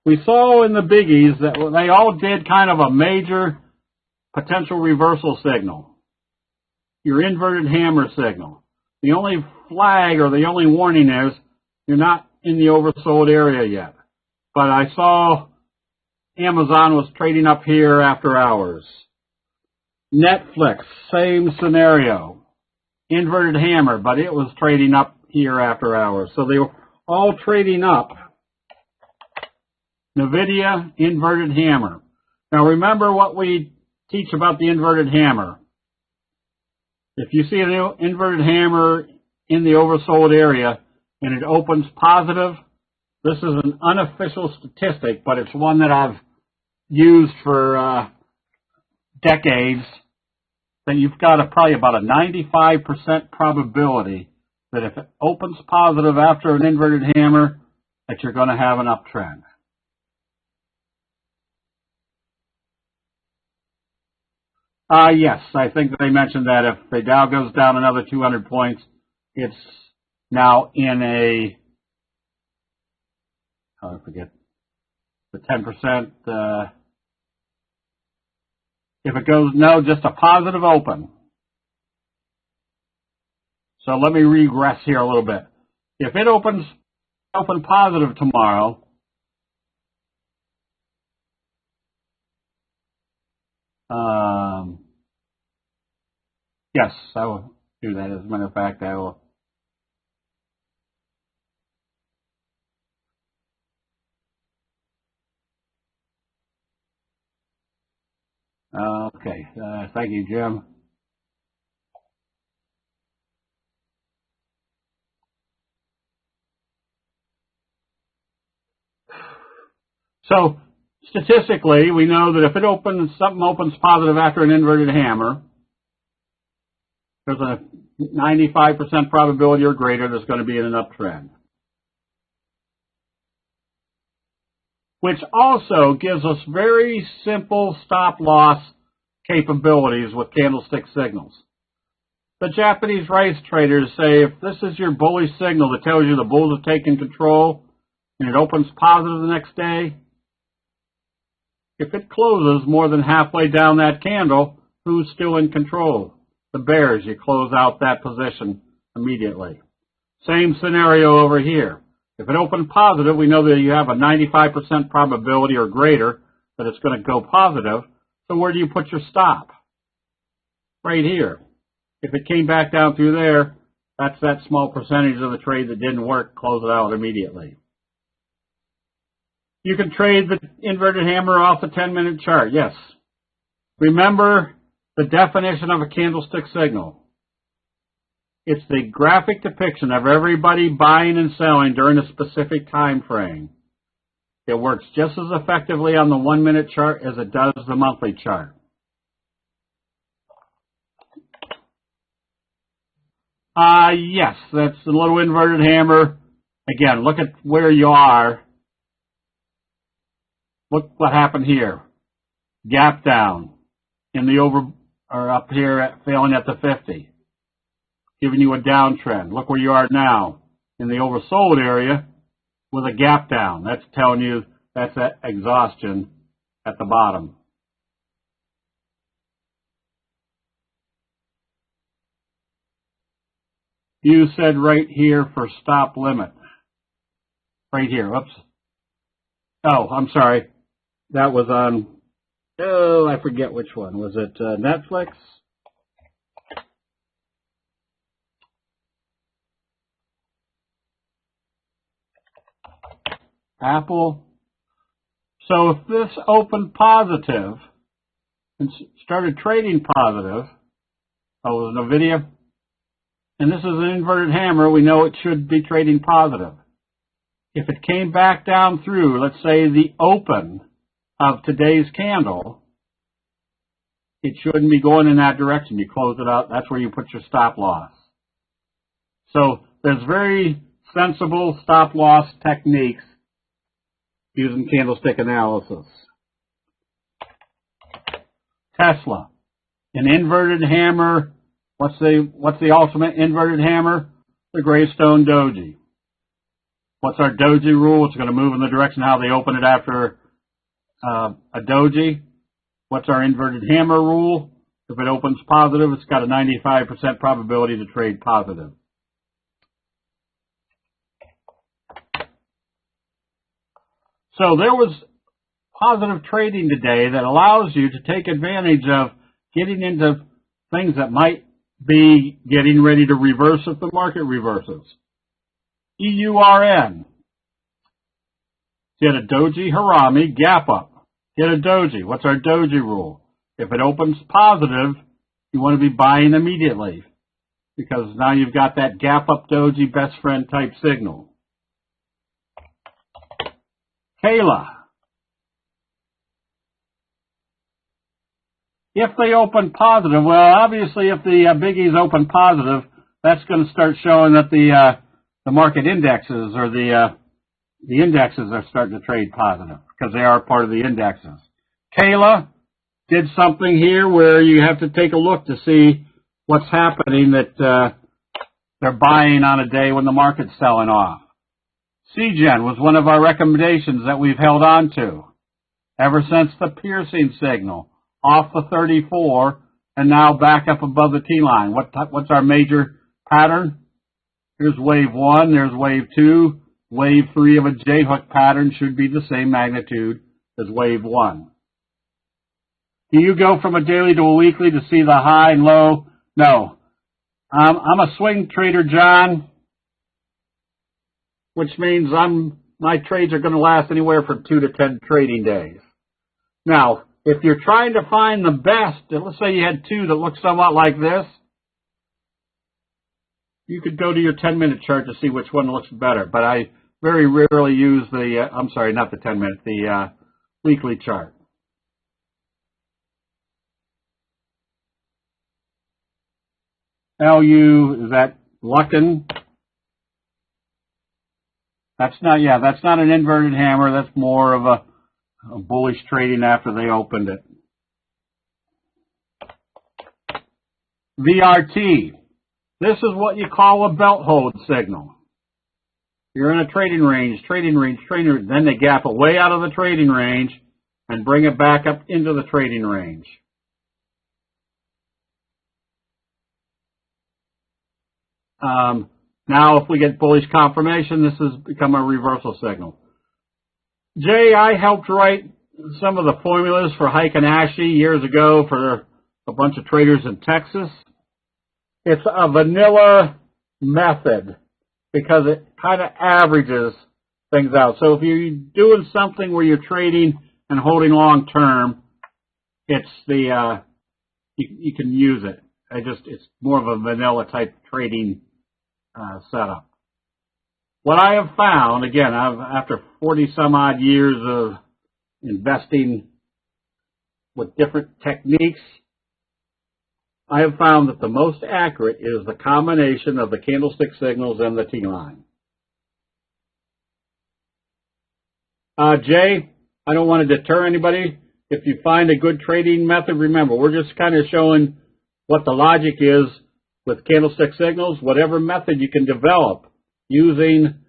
We saw in the biggies that they all did kind of a major potential reversal signal, your inverted hammer signal. The only flag or the only warning is you're not in the oversold area yet. But I saw Amazon was trading up here after hours. Netflix, same scenario. Inverted hammer, but it was trading up here after hours. So they were all trading up. NVIDIA, inverted hammer. Now remember what we teach about the inverted hammer. If you see an inverted hammer in the oversold area and it opens positive, this is an unofficial statistic, but it's one that I've used for decades, that you've got probably about a 95% probability that if it opens positive after an inverted hammer, that you're going to have an uptrend. Yes, I think they mentioned that if the Dow goes down another 200 points, it's now in a, I forget, the 10%, if it goes, no, just a positive open. So let me regress here a little bit. If it open positive tomorrow, yes, I will do that. As a matter of fact, I will. Okay, thank you, Jim. So statistically, we know that if something opens positive after an inverted hammer, there's a 95% probability or greater there's going to be an uptrend. Which also gives us very simple stop loss capabilities with candlestick signals. The Japanese rice traders say if this is your bullish signal that tells you the bulls have taken control and it opens positive the next day, if it closes more than halfway down that candle, who's still in control? The bears. You close out that position immediately. Same scenario over here. If it opened positive, we know that you have a 95% probability or greater that it's going to go positive. So where do you put your stop? Right here. If it came back down through there, That's that small percentage of the trade that didn't work. Close it out immediately. You can trade the inverted hammer off the 10-minute chart. Yes. Remember the definition of a candlestick signal. It's the graphic depiction of everybody buying and selling during a specific time frame. It works just as effectively on the 1-minute chart as it does the monthly chart. Yes, that's a little inverted hammer. Again, look at where you are. Look what happened here. Gap down in the or up here failing at the 50. Giving you a downtrend. Look where you are now in the oversold area with a gap down. That's telling you that's that exhaustion at the bottom. You said right here for stop limit. Right here. Oops. Oh, I'm sorry. That was on, I forget which one. Was it Netflix? Apple. So if this opened positive and started trading positive, was NVIDIA, and this is an inverted hammer, we know it should be trading positive. If it came back down through, let's say the open of today's candle, it shouldn't be going in that direction. You close it out. That's where you put your stop loss. So there's very sensible stop loss techniques using candlestick analysis. Tesla, an inverted hammer. What's the ultimate inverted hammer? The Greystone Doji. What's our Doji rule? It's going to move in the direction how they open it after a Doji. What's our inverted hammer rule? If it opens positive, it's got a 95% probability to trade positive. So there was positive trading today that allows you to take advantage of getting into things that might be getting ready to reverse if the market reverses. EURN. Get a Doji Harami, gap up. Get a Doji. What's our Doji rule? If it opens positive, you want to be buying immediately because now you've got that gap up Doji best friend type signal. Kayla. If they open positive, well, obviously if the biggies open positive, that's going to start showing that the market indexes or the indexes are starting to trade positive because they are part of the indexes. Kayla did something here where you have to take a look to see what's happening that they're buying on a day when the market's selling off. CGen was one of our recommendations that we've held on to ever since the piercing signal off the 34 and now back up above the T-line. What's our major pattern? Here's wave 1, there's wave 2. Wave 3 of a J-hook pattern should be the same magnitude as wave 1. Do you go from a daily to a weekly to see the high and low? No. I'm a swing trader, John, which means my trades are going to last anywhere from 2 to 10 trading days. Now, if you're trying to find the best, let's say you had 2 that look somewhat like this, you could go to your 10-minute chart to see which one looks better. But I very rarely use the, I'm sorry, not the 10-minute, the weekly chart. LU, is that Luckin? That's not an inverted hammer. That's more of a bullish trading after they opened it. VRT. This is what you call a belt hold signal. You're in a trading range, then they gap it way out of the trading range and bring it back up into the trading range. Now if we get bullish confirmation, this has become a reversal signal. Jay, I helped write some of the formulas for Heiken Ashi years ago for a bunch of traders in Texas. It's a vanilla method because it kind of averages things out. So if you're doing something where you're trading and holding long term, it's the you can use it. It's more of a vanilla type trading setup. What I have found, again, after 40 some odd years of investing with different techniques, I have found that the most accurate is the combination of the candlestick signals and the T-line. Jay, I don't want to deter anybody. If you find a good trading method, remember, we're just kind of showing what the logic is with candlestick signals. Whatever method you can develop using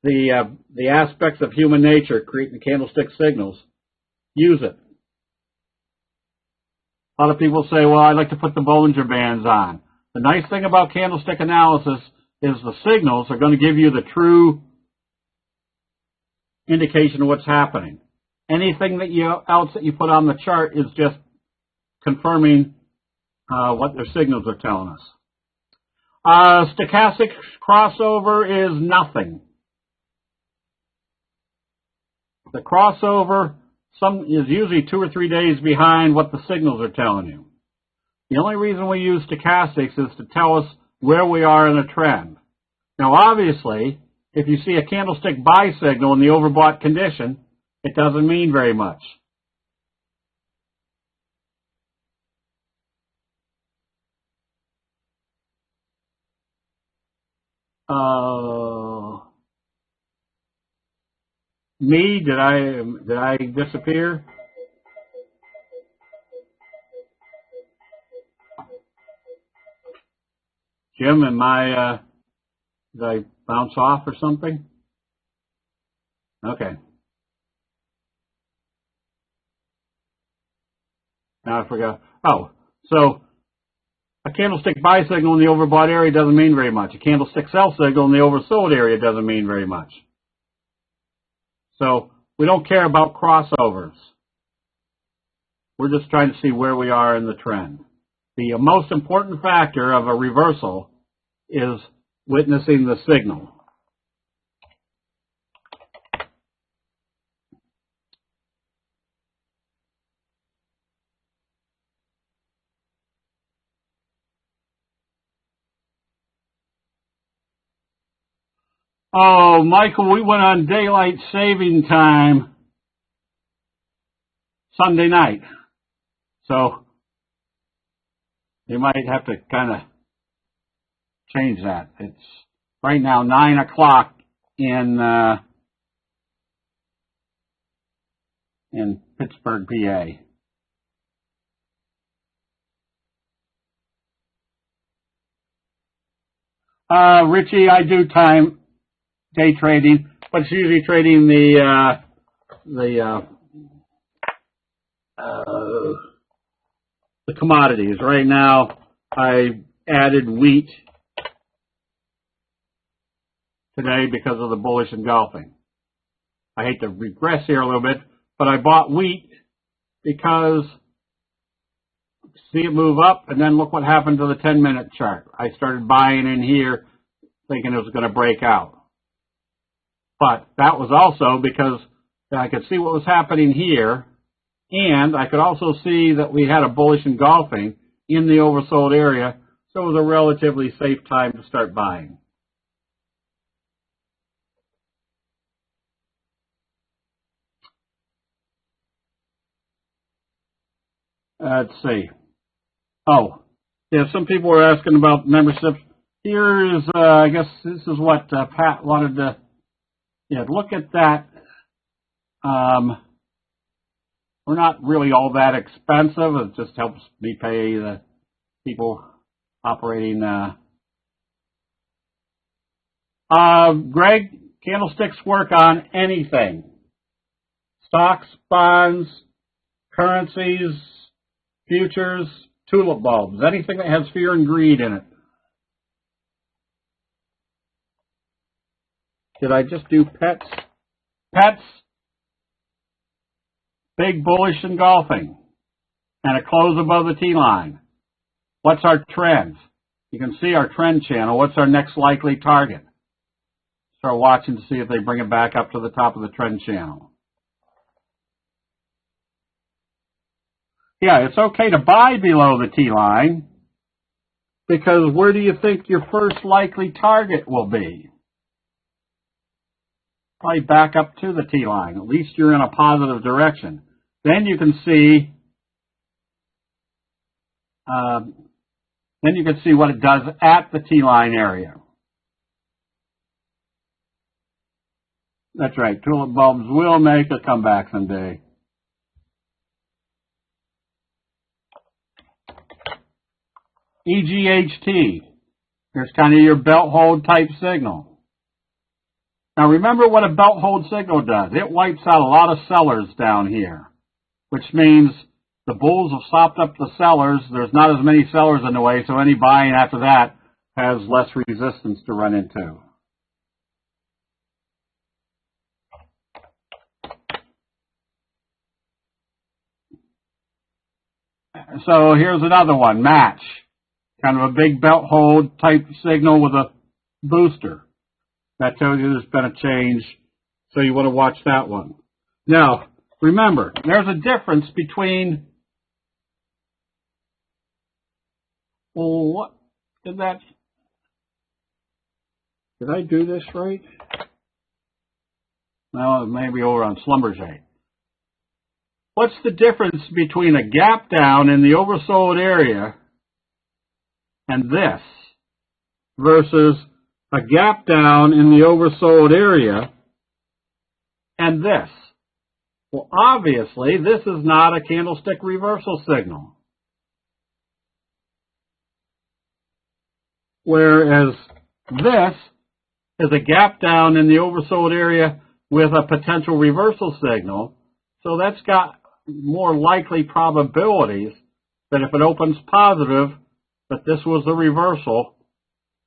the aspects of human nature, creating candlestick signals, use it. A lot of people say, well, I'd like to put the Bollinger Bands on. The nice thing about candlestick analysis is the signals are going to give you the true indication of what's happening. Anything else that you put on the chart is just confirming what their signals are telling us. Stochastic crossover is nothing. The crossover is usually 2 or 3 days behind what the signals are telling you. The only reason we use stochastics is to tell us where we are in a trend. Now, obviously, if you see a candlestick buy signal in the overbought condition, it doesn't mean very much. Me? Did I disappear? Jim, did I bounce off or something? Okay. Now I forgot. Oh, so a candlestick buy signal in the overbought area doesn't mean very much. A candlestick sell signal in the oversold area doesn't mean very much. So we don't care about crossovers. We're just trying to see where we are in the trend. The most important factor of a reversal is witnessing the signal. Oh, Michael, we went on daylight saving time Sunday night. So you might have to kind of change that. It's right now 9 o'clock in Pittsburgh, PA. Richie, I do day trading, but it's usually trading the commodities. Right now, I added wheat today because of the bullish engulfing. I hate to regress here a little bit, but I bought wheat because see it move up, and then look what happened to the 10-minute chart. I started buying in here thinking it was going to break out. But that was also because I could see what was happening here, and I could also see that we had a bullish engulfing in the oversold area, so it was a relatively safe time to start buying. Let's see. Oh, yeah, some people were asking about memberships. Here's, I guess this is what Pat wanted to, look at that. We're not really all that expensive. It just helps me pay the people operating. Greg, candlesticks work on anything. Stocks, bonds, currencies, futures, tulip bulbs, anything that has fear and greed in it. Did I just do pets? Pets, big bullish engulfing, and a close above the T-line. What's our trend? You can see our trend channel. What's our next likely target? Start watching to see if they bring it back up to the top of the trend channel. Yeah, it's okay to buy below the T-line because where do you think your first likely target will be? Probably back up to the T-line. At least you're in a positive direction. Then you can see what it does at the T-line area. That's right. Tulip bulbs will make a comeback someday. EGHT. Here's kind of your belt hold type signal. Now remember what a belt hold signal does. It wipes out a lot of sellers down here, which means the bulls have stopped up the sellers. There's not as many sellers in the way, so any buying after that has less resistance to run into. So here's another one, match. Kind of a big belt hold type signal with a booster. That tells you there's been a change, so you want to watch that one. Now, remember, there's a difference between... Well, what did that... Did I do this right? Well, maybe over on Schlumberger. What's the difference between a gap down in the oversold area and this versus a gap down in the oversold area and this? Well, obviously, this is not a candlestick reversal signal. Whereas this is a gap down in the oversold area with a potential reversal signal. So that's got more likely probabilities that if it opens positive, that this was a reversal.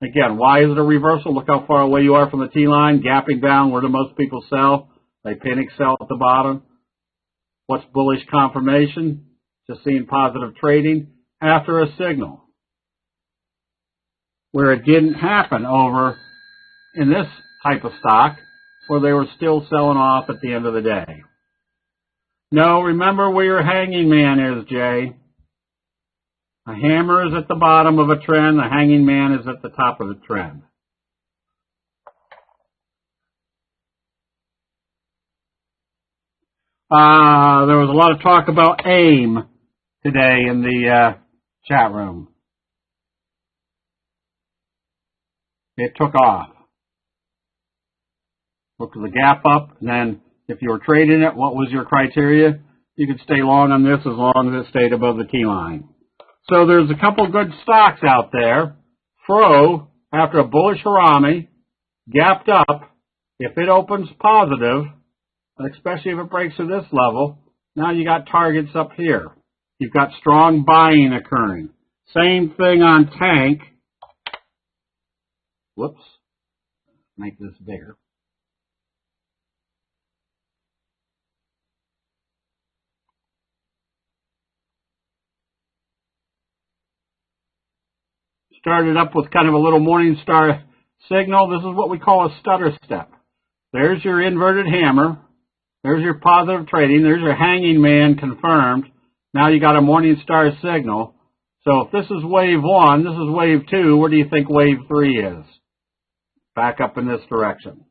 Again, why is it a reversal? Look how far away you are from the T-line, gapping down. Where do most people sell? They panic sell at the bottom. What's bullish confirmation? Just seeing positive trading after a signal. Where it didn't happen over in this type of stock, where they were still selling off at the end of the day. No, remember where your hanging man is, Jay. A hammer is at the bottom of a trend. The hanging man is at the top of the trend. There was a lot of talk about AIM today in the chat room. It took off. Look at the gap up, and then if you were trading it, what was your criteria? You could stay long on this as long as it stayed above the T-line. So there's a couple good stocks out there. Fro, after a bullish Harami, gapped up. If it opens positive, and especially if it breaks to this level, now you got targets up here. You've got strong buying occurring. Same thing on Tank. Whoops. Make this bigger. Started up with kind of a little morning star signal. This is what we call a stutter step. There's your inverted hammer. There's your positive trading. There's your hanging man confirmed. Now you got a morning star signal. So if this is wave 1, this is wave 2, where do you think wave 3 is? Back up in this direction.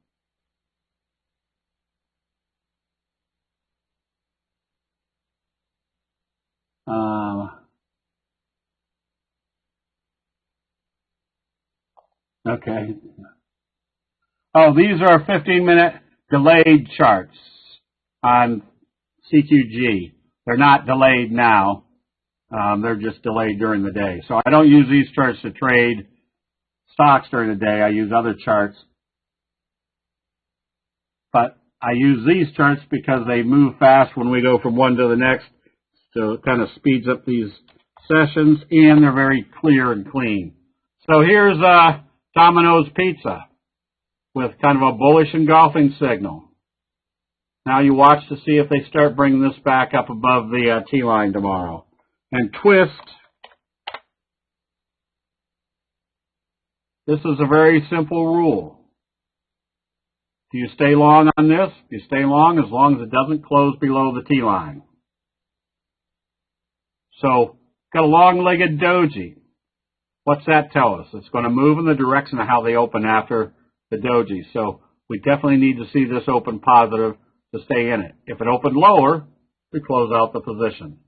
Okay. Oh, these are 15-minute delayed charts on CQG. They're not delayed now. They're just delayed during the day. So I don't use these charts to trade stocks during the day. I use other charts. But I use these charts because they move fast when we go from one to the next. So it kind of speeds up these sessions, and they're very clear and clean. So here's Domino's Pizza with kind of a bullish engulfing signal. Now you watch to see if they start bringing this back up above the T-line tomorrow. And Twist, This is a very simple rule. Do you stay long on this? You stay long as it doesn't close below the T line. So, got a long-legged doji. What's that tell us? It's going to move in the direction of how they open after the doji. So, we definitely need to see this open positive to stay in it. If it opened lower, we close out the position.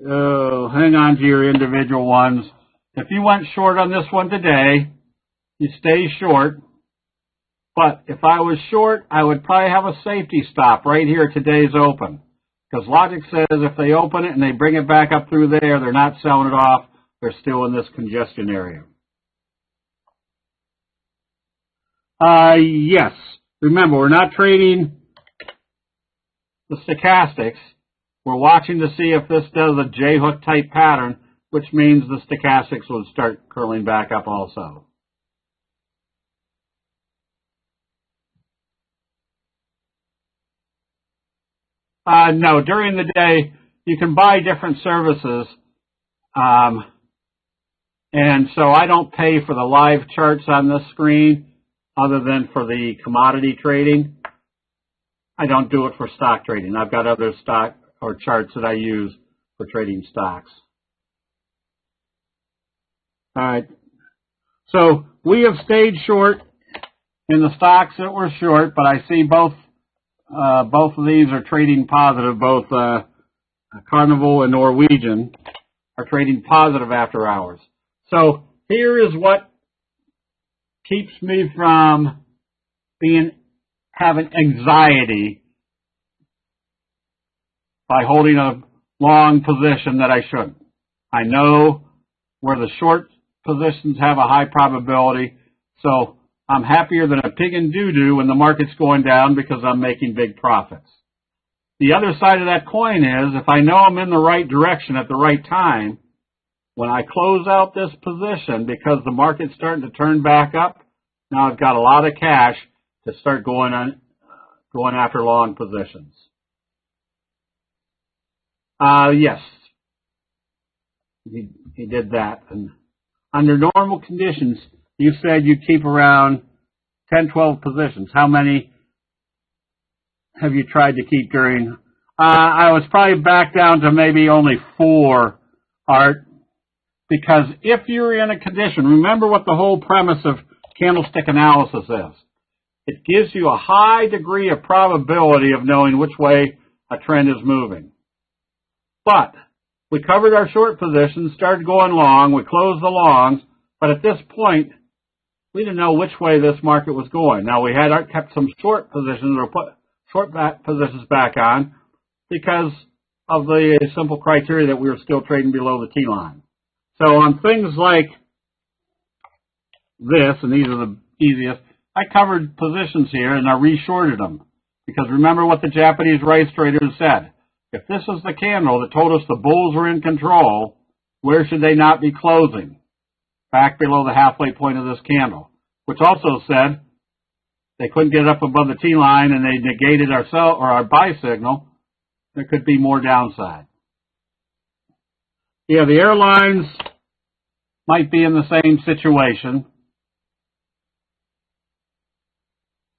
Oh, hang on to your individual ones. If you went short on this one today, you stay short. But if I was short, I would probably have a safety stop right here at today's open. Because logic says if they open it and they bring it back up through there, they're not selling it off. They're still in this congestion area. Yes. Remember, we're not trading the stochastics. We're watching to see if this does a J-hook type pattern, which means the stochastics would start curling back up also. No, during the day, you can buy different services. And so I don't pay for the live charts on this screen other than for the commodity trading. I don't do it for stock trading. I've got other stock or charts that I use for trading stocks. All right. So we have stayed short in the stocks that were short, but I see both of these are trading positive. Both Carnival and Norwegian are trading positive after hours. So here is what keeps me from having anxiety by holding a long position that I shouldn't. I know where the short positions have a high probability, so I'm happier than a pig in doo-doo when the market's going down because I'm making big profits. The other side of that coin is if I know I'm in the right direction at the right time, when I close out this position because the market's starting to turn back up, now I've got a lot of cash to start going after long positions. Yes, he did that. And under normal conditions, you said you'd keep around 10, 12 positions. How many have you tried to keep during? I was probably back down to maybe only 4, Art, because if you're in a condition, remember what the whole premise of candlestick analysis is. It gives you a high degree of probability of knowing which way a trend is moving. But we covered our short positions, started going long, we closed the longs, but at this point, we didn't know which way this market was going. Now, we had kept some short positions or put short positions back on because of the simple criteria that we were still trading below the T-line. So on things like this, and these are the easiest, I covered positions here and I re-shorted them. Because remember what the Japanese rice traders said. If this is the candle that told us the bulls were in control, where should they not be closing? Back below the halfway point of this candle. Which also said they couldn't get up above the T-line and they negated our sell or our buy signal. There could be more downside. Yeah, the airlines might be in the same situation.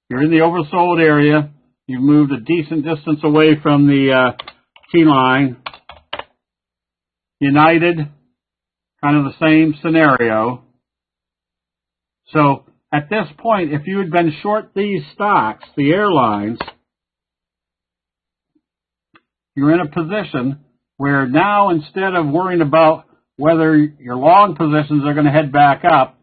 You're in the oversold area. You've moved a decent distance away from the T-line. United, kind of the same scenario. So at this point, if you had been short these stocks, the airlines, you're in a position where now instead of worrying about whether your long positions are going to head back up,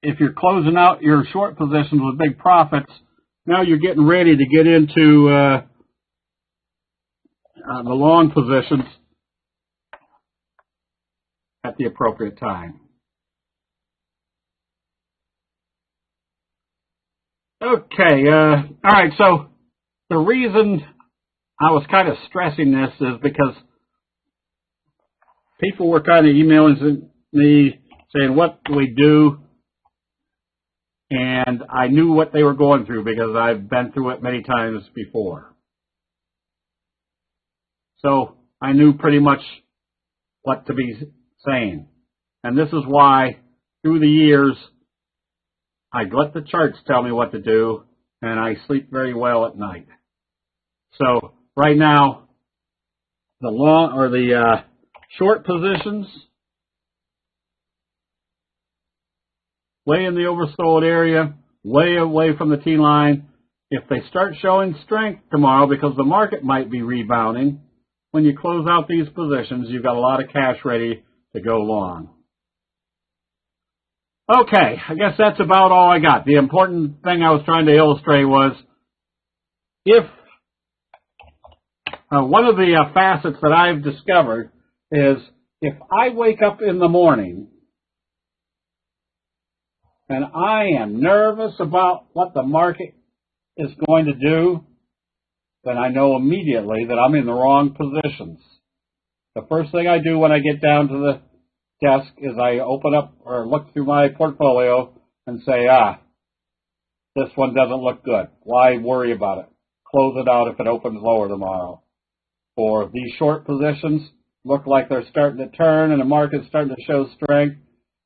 if you're closing out your short positions with big profits, now you're getting ready to get into the long positions at the appropriate time. Okay, all right, so the reason I was kind of stressing this is because people were kind of emailing me saying, what do we do and I knew what they were going through because I've been through it many times before. So I knew pretty much what to be saying. And this is why, through the years, I let the charts tell me what to do, and I sleep very well at night. So right now, the short positions, way in the oversold area, way away from the T-line. If they start showing strength tomorrow, because the market might be rebounding, when you close out these positions, you've got a lot of cash ready to go long. Okay, I guess that's about all I got. The important thing I was trying to illustrate was if one of the facets that I've discovered is if I wake up in the morning and I am nervous about what the market is going to do, then I know immediately that I'm in the wrong positions. The first thing I do when I get down to the desk is I open up or look through my portfolio and say, this one doesn't look good. Why worry about it? Close it out if it opens lower tomorrow. Or these short positions look like they're starting to turn and the market's starting to show strength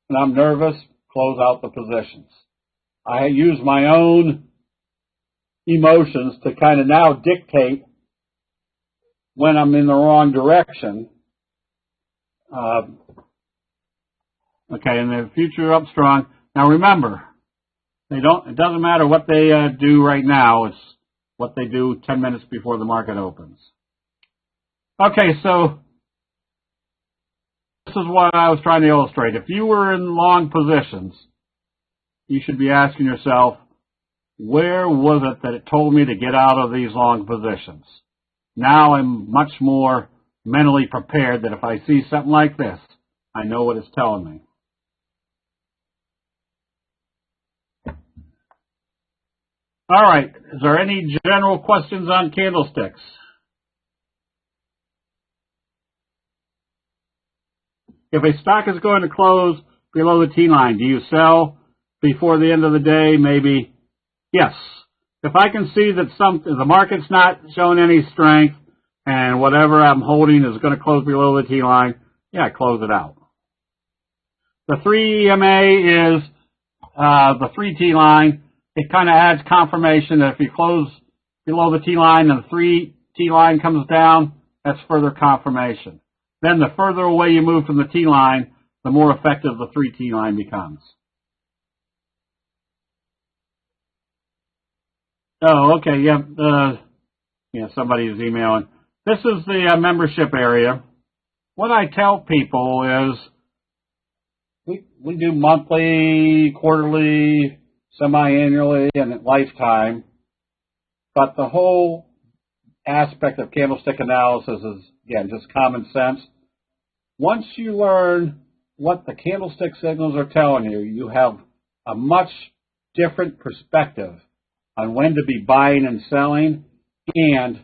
and I'm nervous, close out the positions. I use my own emotions to kind of now dictate when I'm in the wrong direction. Okay, and the future up strong. Now remember, it doesn't matter what they do right now, it's what they do 10 minutes before the market opens. Okay, so this is what I was trying to illustrate. If you were in long positions, you should be asking yourself, where was it that it told me to get out of these long positions? Now I'm much more mentally prepared that if I see something like this, I know what it's telling me. All right, is there any general questions on candlesticks? If a stock is going to close below the T-line, do you sell before the end of the day? Maybe yes. If I can see that the market's not showing any strength and whatever I'm holding is going to close below the T-line, yeah, close it out. The 3 EMA is the 3 T-line. It kind of adds confirmation that if you close below the T-line and the 3 T-line comes down, that's further confirmation. Then the further away you move from the T-line, the more effective the 3 T-line becomes. Oh, okay, yeah, somebody's emailing. This is the membership area. What I tell people is we do monthly, quarterly, semi-annually, and lifetime, but the whole aspect of candlestick analysis is, again, just common sense. Once you learn what the candlestick signals are telling you, you have a much different perspective on when to be buying and selling. And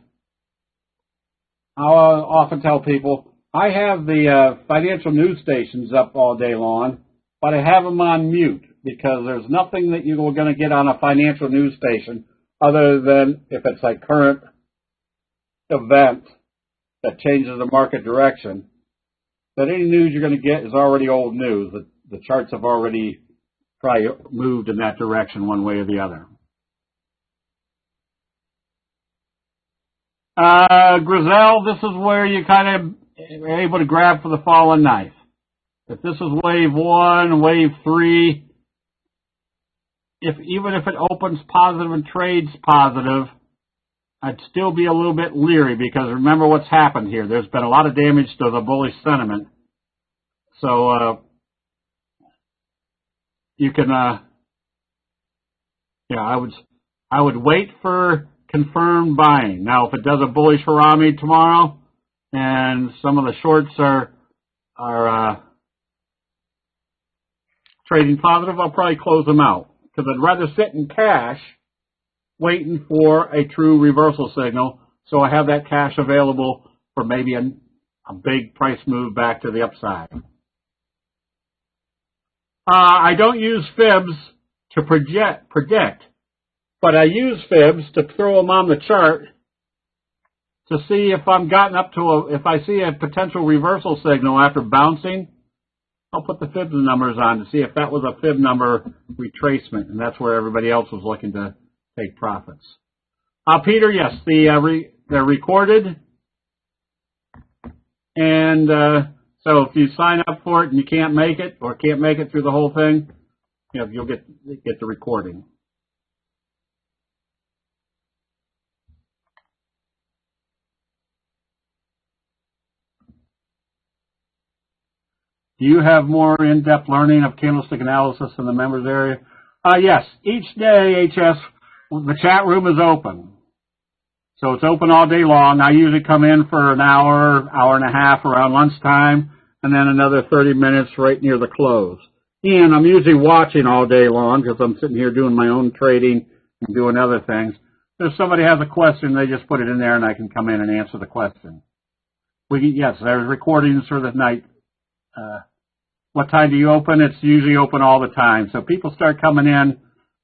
I'll often tell people, I have the financial news stations up all day long, but I have them on mute because there's nothing that you're going to get on a financial news station other than if it's a current event that changes the market direction. But any news you're going to get is already old news. The charts have already probably moved in that direction one way or the other. Grizel, this is where you kind of are able to grab for the fallen knife. If this is wave 1, wave 3, even if it opens positive and trades positive, I'd still be a little bit leery because remember what's happened here. There's been a lot of damage to the bullish sentiment. So you can, I would wait for confirmed buying. Now, if it does a bullish Harami tomorrow and some of the shorts are trading positive, I'll probably close them out because I'd rather sit in cash waiting for a true reversal signal, so I have that cash available for maybe a big price move back to the upside. I don't use fibs to predict, but I use fibs to throw them on the chart to see if I'm gotten up to if I see a potential reversal signal after bouncing. I'll put the fibs numbers on to see if that was a fib number retracement, and that's where everybody else was looking to take profits. Peter, yes, they're recorded, and so if you sign up for it and you can't make it or can't make it through the whole thing, you'll get the recording. Do you have more in-depth learning of candlestick analysis in the members area? Yes. Each day, HS, the chat room is open. So it's open all day long. I usually come in for an hour, hour and a half around lunchtime, and then another 30 minutes right near the close. And I'm usually watching all day long because I'm sitting here doing my own trading and doing other things. If somebody has a question, they just put it in there and I can come in and answer the question. Yes, there's recordings for the night. What time do you open? It's usually open all the time. So people start coming in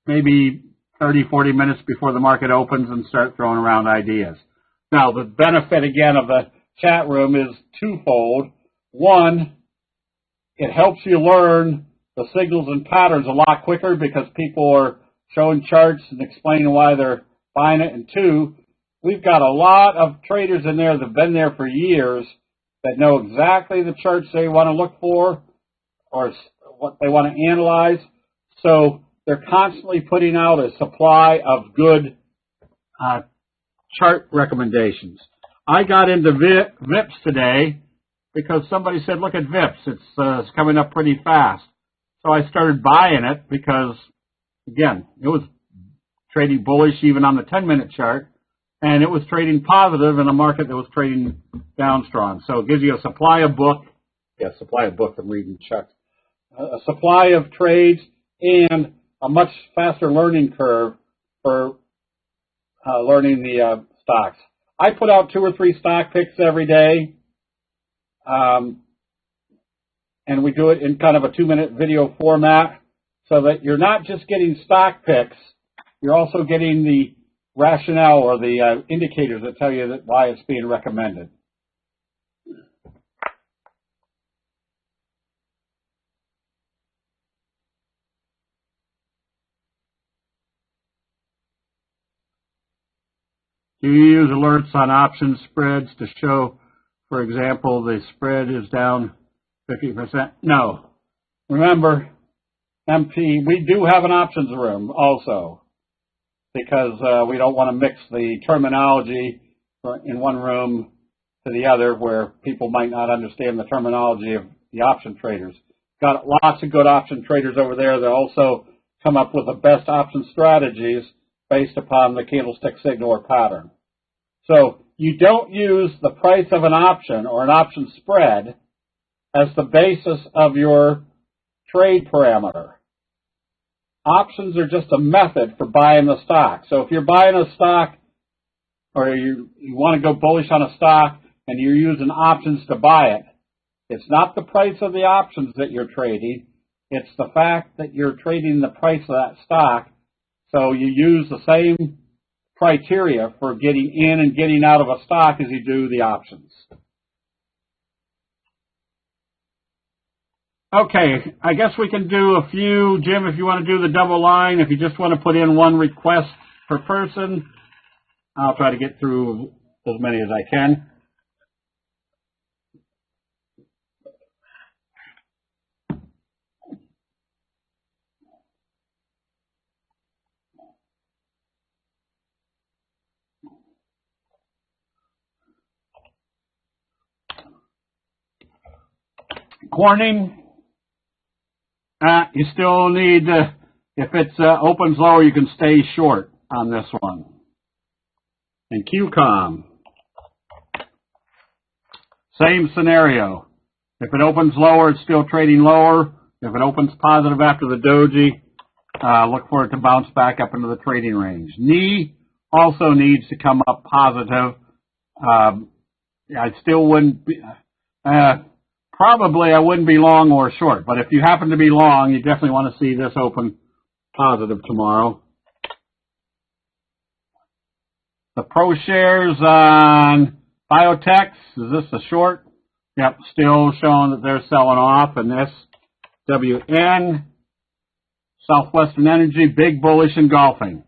maybe 30, 40 minutes before the market opens and start throwing around ideas. Now, the benefit, again, of the chat room is twofold. One, it helps you learn the signals and patterns a lot quicker because people are showing charts and explaining why they're buying it. And two, we've got a lot of traders in there that have been there for years that know exactly the charts they want to look for or what they want to analyze. So they're constantly putting out a supply of good chart recommendations. I got into VIPs today because somebody said, look at VIPs. It's coming up pretty fast. So I started buying it because, again, it was trading bullish even on the 10-minute chart, and it was trading positive in a market that was trading down strong. So it gives you a supply of book. Yeah, supply of book from reading charts. A supply of trades and a much faster learning curve for learning the stocks. I put out 2 or 3 stock picks every day, and we do it in kind of a 2-minute video format so that you're not just getting stock picks, you're also getting the rationale or the indicators that tell you that why it's being recommended. Do you use alerts on option spreads to show, for example, the spread is down 50%? No. Remember, MP, we do have an options room also because we don't want to mix the terminology in one room to the other where people might not understand the terminology of the option traders. Got lots of good option traders over there that also come up with the best option strategies based upon the candlestick signal or pattern. So you don't use the price of an option or an option spread as the basis of your trade parameter. Options are just a method for buying the stock. So if you're buying a stock or you want to go bullish on a stock and you're using options to buy it, it's not the price of the options that you're trading. It's the fact that you're trading the price of that stock. So you use the same criteria for getting in and getting out of a stock as you do the options. Okay, I guess we can do a few. Jim, if you want to do the double line, if you just want to put in one request per person, I'll try to get through as many as I can. Corning, you still need, if it opens lower, you can stay short on this one. And QCOM, same scenario. If it opens lower, it's still trading lower. If it opens positive after the doji, look for it to bounce back up into the trading range. NI also needs to come up positive. I still wouldn't be, probably I wouldn't be long or short, but if you happen to be long, you definitely want to see this open positive tomorrow. The pro shares on Biotech, is this a short? Yep, still showing that they're selling off. And SWN, Southwestern Energy, big bullish engulfing.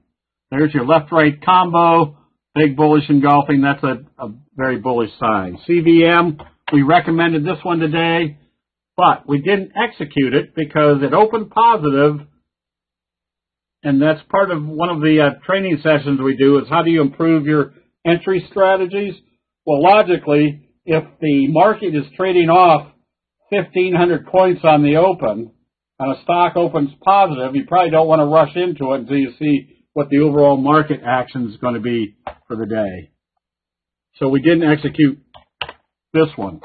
There's your left-right combo, big bullish engulfing. That's a very bullish sign. CVM, we recommended this one today, but we didn't execute it because it opened positive, and that's part of one of the training sessions we do is how do you improve your entry strategies? Well, logically, if the market is trading off 1,500 points on the open, and a stock opens positive, you probably don't want to rush into it until you see what the overall market action is going to be for the day. So we didn't execute this one.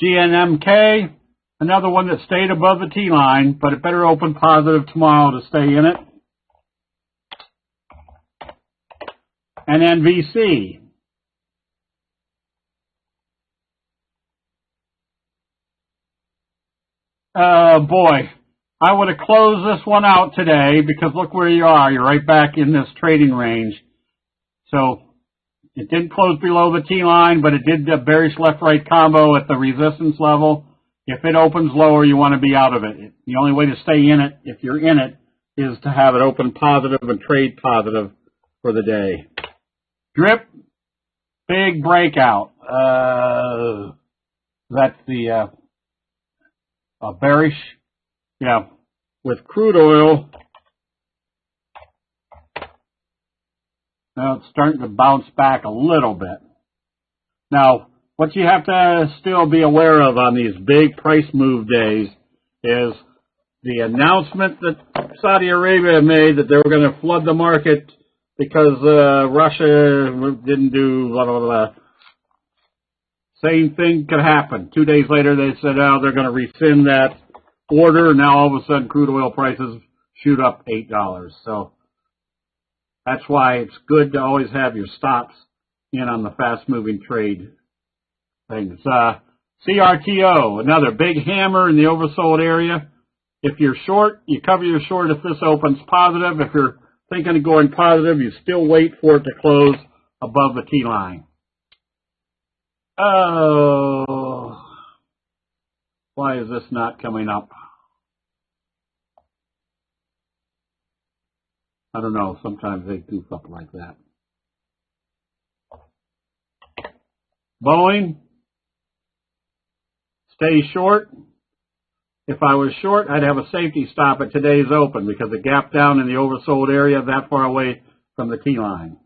GNMK, another one that stayed above the T-line, but it better open positive tomorrow to stay in it. And NVC. Boy, I would have closed this one out today because look where you are. You're right back in this trading range. So it didn't close below the T-line, but it did the bearish left-right combo at the resistance level. If it opens lower, you want to be out of it. The only way to stay in it, if you're in it, is to have it open positive and trade positive for the day. Drip, big breakout. That's the bearish. Yeah, with crude oil, now it's starting to bounce back a little bit. Now, what you have to still be aware of on these big price move days is the announcement that Saudi Arabia made that they were going to flood the market because Russia didn't do blah, blah, blah. Same thing could happen. 2 days later, they said, oh, they're going to rescind that order. Now, all of a sudden, crude oil prices shoot up $8. So that's why it's good to always have your stops in on the fast-moving trade things. CRTO, another big hammer in the oversold area. If you're short, you cover your short if this opens positive. If you're thinking of going positive, you still wait for it to close above the T-line. Oh, why is this not coming up? I don't know. Sometimes they goof up like that. Boeing, stay short. If I was short, I'd have a safety stop at today's open because the gap down in the oversold area that far away from the T-line.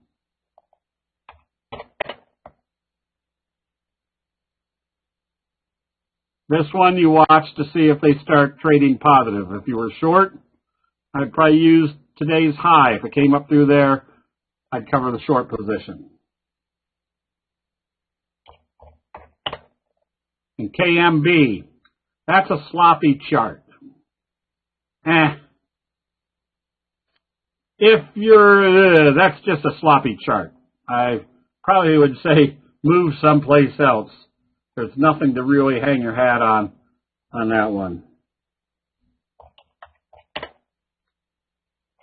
This one you watch to see if they start trading positive. If you were short, I'd probably use today's high. If it came up through there, I'd cover the short position. And KMB, that's a sloppy chart. If you're, that's just a sloppy chart. I probably would say move someplace else. There's nothing to really hang your hat on that one.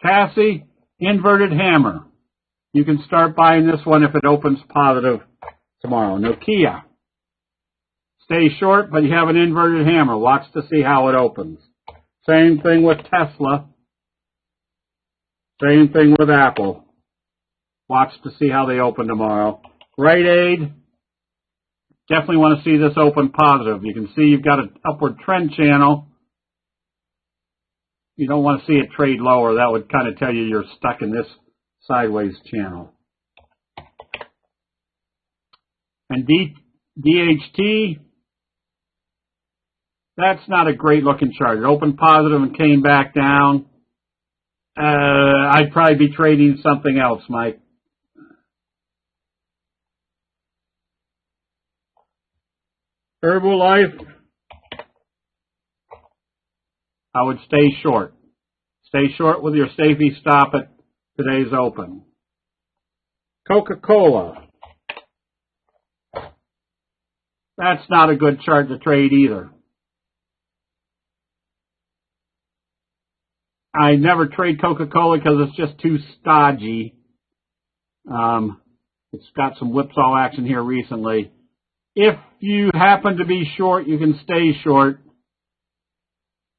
Cassie, inverted hammer. You can start buying this one if it opens positive tomorrow. Nokia. Stay short, but you have an inverted hammer. Watch to see how it opens. Same thing with Tesla. Same thing with Apple. Watch to see how they open tomorrow. Rite Aid. Definitely want to see this open positive. You can see you've got an upward trend channel. You don't want to see it trade lower. That would kind of tell you you're stuck in this sideways channel. And DHT, that's not a great looking chart. It opened positive and came back down. I'd probably be trading something else, Mike. Herbalife, I would stay short. Stay short with your safety stop at today's open. Coca-Cola. That's not a good chart to trade either. I never trade Coca-Cola because it's just too stodgy. It's got some whipsaw action here recently. If you happen to be short, you can stay short,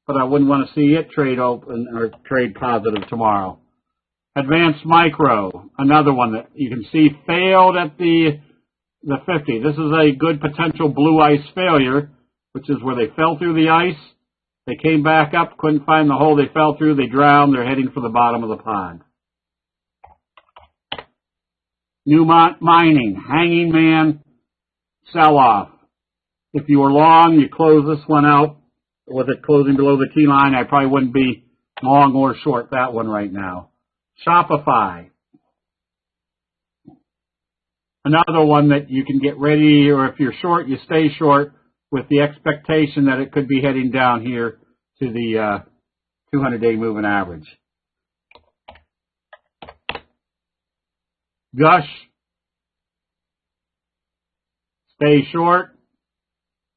but I wouldn't want to see it trade open or trade positive tomorrow. Advanced Micro, another one that you can see failed at the 50. This is a good potential blue ice failure, which is where they fell through the ice. They came back up, couldn't find the hole they fell through. They drowned. They're heading for the bottom of the pond. Newmont Mining, Hanging Man, sell-off. If you were long, you close this one out. With it closing below the T-line, I probably wouldn't be long or short that one right now. Shopify. Another one that you can get ready, or if you're short, you stay short with the expectation that it could be heading down here to the 200-day moving average. Gush. Stay short,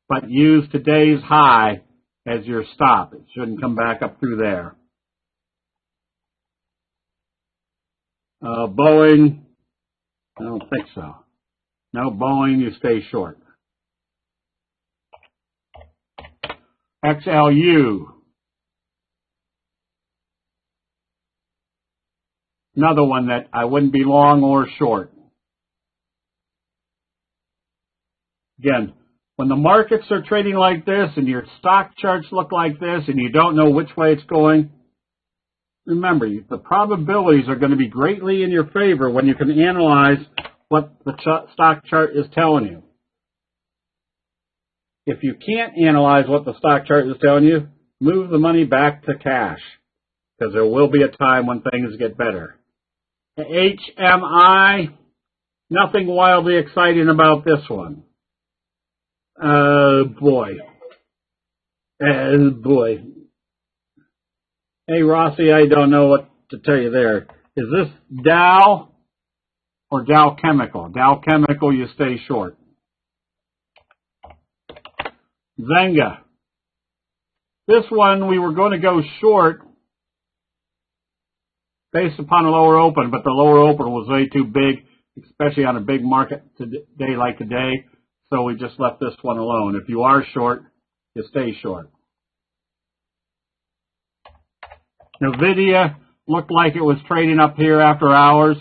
but use today's high as your stop. It shouldn't come back up through there. Boeing, I don't think so. No, Boeing, you stay short. XLU. Another one that I wouldn't be long or short. Again, when the markets are trading like this and your stock charts look like this and you don't know which way it's going, remember, the probabilities are going to be greatly in your favor when you can analyze what the stock chart is telling you. If you can't analyze what the stock chart is telling you, move the money back to cash, because there will be a time when things get better. HMI, nothing wildly exciting about this one. Boy. Hey, Rossi, I don't know what to tell you there. Is this Dow or Dow Chemical? Dow Chemical, you stay short. Zynga. This one, we were going to go short based upon a lower open, but the lower open was way too big, especially on a big market today like today. So we just left this one alone. If you are short, you stay short. NVIDIA looked like it was trading up here after hours.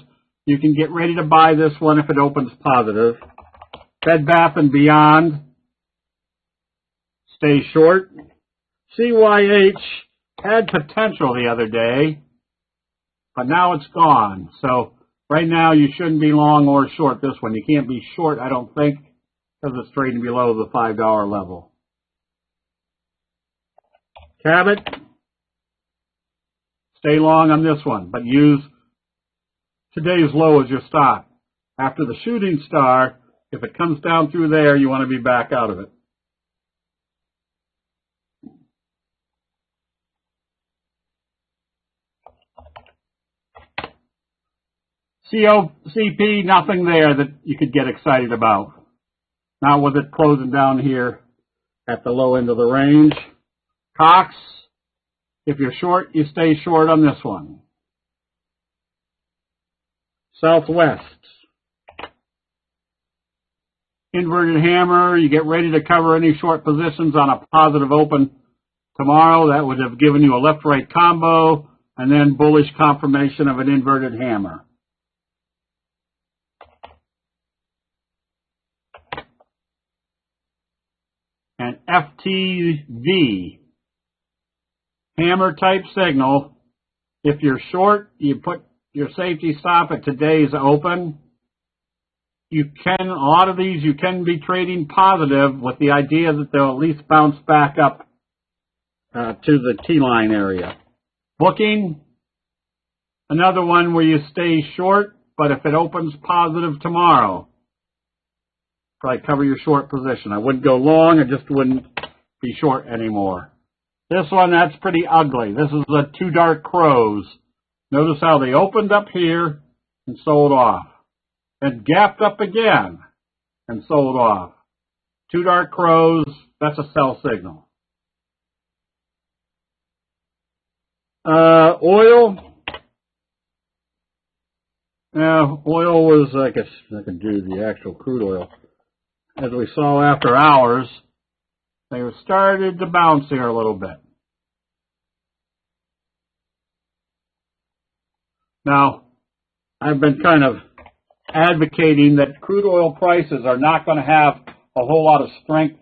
You can get ready to buy this one if it opens positive. Bed Bath & Beyond, stay short. CYH had potential the other day, but now it's gone. So right now you shouldn't be long or short this one. You can't be short, I don't think, because it's trading below the $5 level. Cabot, stay long on this one, but use today's low as your stop. After the shooting star, if it comes down through there, you want to be back out of it. COCP, nothing there that you could get excited about. Not with it closing down here at the low end of the range. Cox, if you're short, you stay short on this one. Southwest. Inverted hammer, you get ready to cover any short positions on a positive open tomorrow. That would have given you a left-right combo and then bullish confirmation of an inverted hammer. And FTV, hammer type signal. If you're short, you put your safety stop at today's open. You can, a lot of these you can be trading positive with the idea that they'll at least bounce back up to the T-line area. Booking, another one where you stay short, but if it opens positive tomorrow, probably cover your short position. I wouldn't go long, I just wouldn't be short anymore. This one, that's pretty ugly. This is the two dark crows. Notice how they opened up here and sold off. And gapped up again and sold off. Two dark crows, that's a sell signal. Oil. Now, oil was, I guess I can do the actual crude oil. As we saw after hours, they started to bounce here a little bit. Now, I've been kind of advocating that crude oil prices are not going to have a whole lot of strength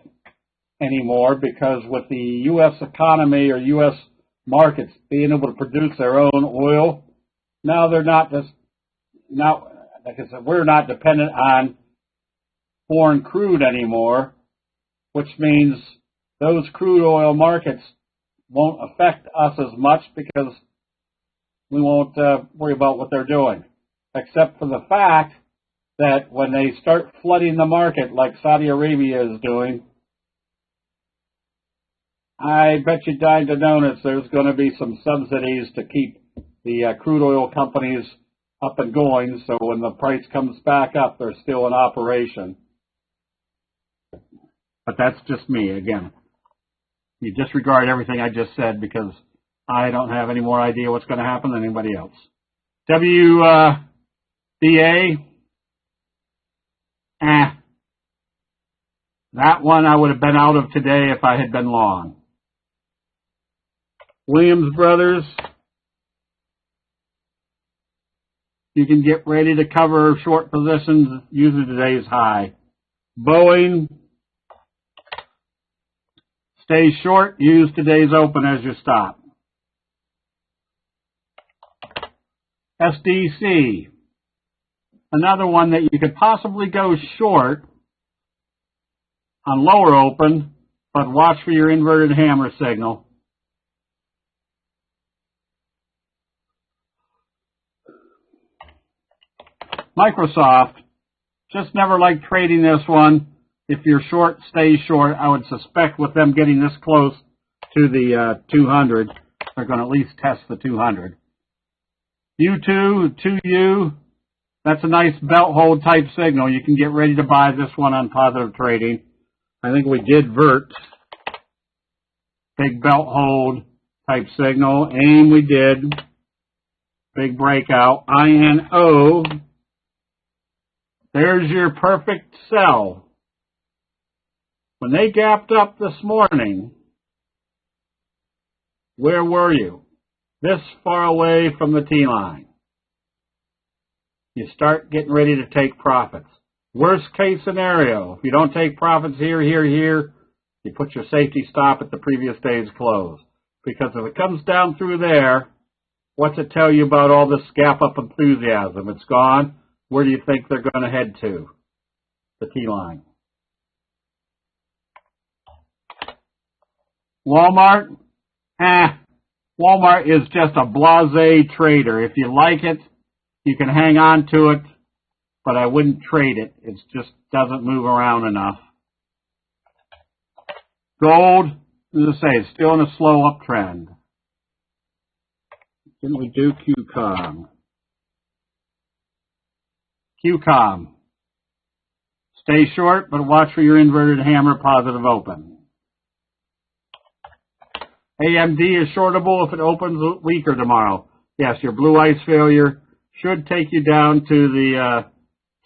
anymore, because with the U.S. economy or U.S. markets being able to produce their own oil, now they're not just, now, like I said, we're not dependent on foreign crude anymore, which means those crude oil markets won't affect us as much because we won't worry about what they're doing, except for the fact that when they start flooding the market like Saudi Arabia is doing, I bet you dime to donuts there's going to be some subsidies to keep the crude oil companies up and going, so when the price comes back up, they're still in operation. But that's just me, again. You disregard everything I just said because I don't have any more idea what's going to happen than anybody else. WDA, that one I would have been out of today if I had been long. Williams Brothers, you can get ready to cover short positions using today's high. Boeing, stay short, use today's open as your stop. SDC, another one that you could possibly go short on lower open, but watch for your inverted hammer signal. Microsoft, just never like trading this one. If you're short, stay short. I would suspect with them getting this close to the 200, they're going to at least test the 200. U2, 2U, that's a nice belt hold type signal. You can get ready to buy this one on positive trading. I think we did vert. Big belt hold type signal. AIM we did. Big breakout. INO. There's your perfect sell. When they gapped up this morning, where were you? This far away from the T-line. You start getting ready to take profits. Worst case scenario, if you don't take profits here, you put your safety stop at the previous day's close. Because if it comes down through there, what's it tell you about all this gap up enthusiasm? It's gone. Where do you think they're going to head to? The T-line. Walmart? Walmart is just a blasé trader. If you like it, you can hang on to it, but I wouldn't trade it. It just doesn't move around enough. Gold, as I say, it's still in a slow uptrend. Didn't we do QCOM? QCOM. Stay short, but watch for your inverted hammer positive open. AMD is shortable if it opens weaker tomorrow. Yes, your blue ice failure should take you down to the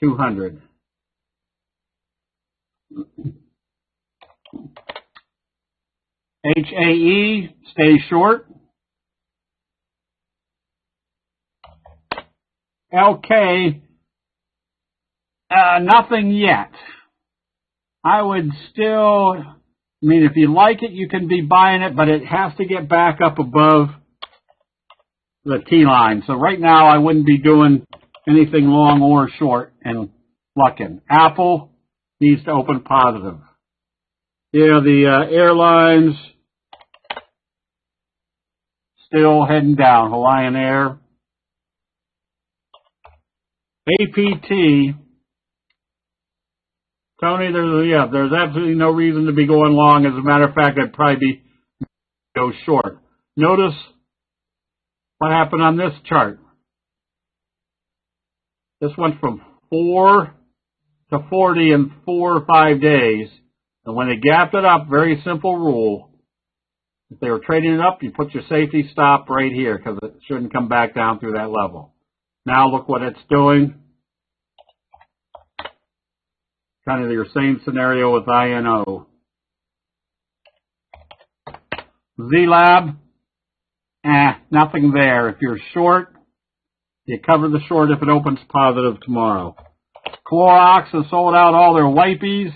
200. HAE, stay short. LK, nothing yet. I would still, if you like it, you can be buying it, but it has to get back up above the T-line. So right now, I wouldn't be doing anything long or short and lucking. Apple needs to open positive. Yeah, the airlines still heading down. Hawaiian Air. APT. Tony, there's absolutely no reason to be going long. As a matter of fact, I'd probably go short. Notice what happened on this chart. This went from 4 to 40 in 4 or 5 days. And when they gapped it up, very simple rule, If they were trading it up, you put your safety stop right here because it shouldn't come back down through that level. Now look what it's doing. Kind of your same scenario with INO. Z-Lab, nothing there. If you're short, you cover the short if it opens positive tomorrow. Clorox has sold out all their wipies.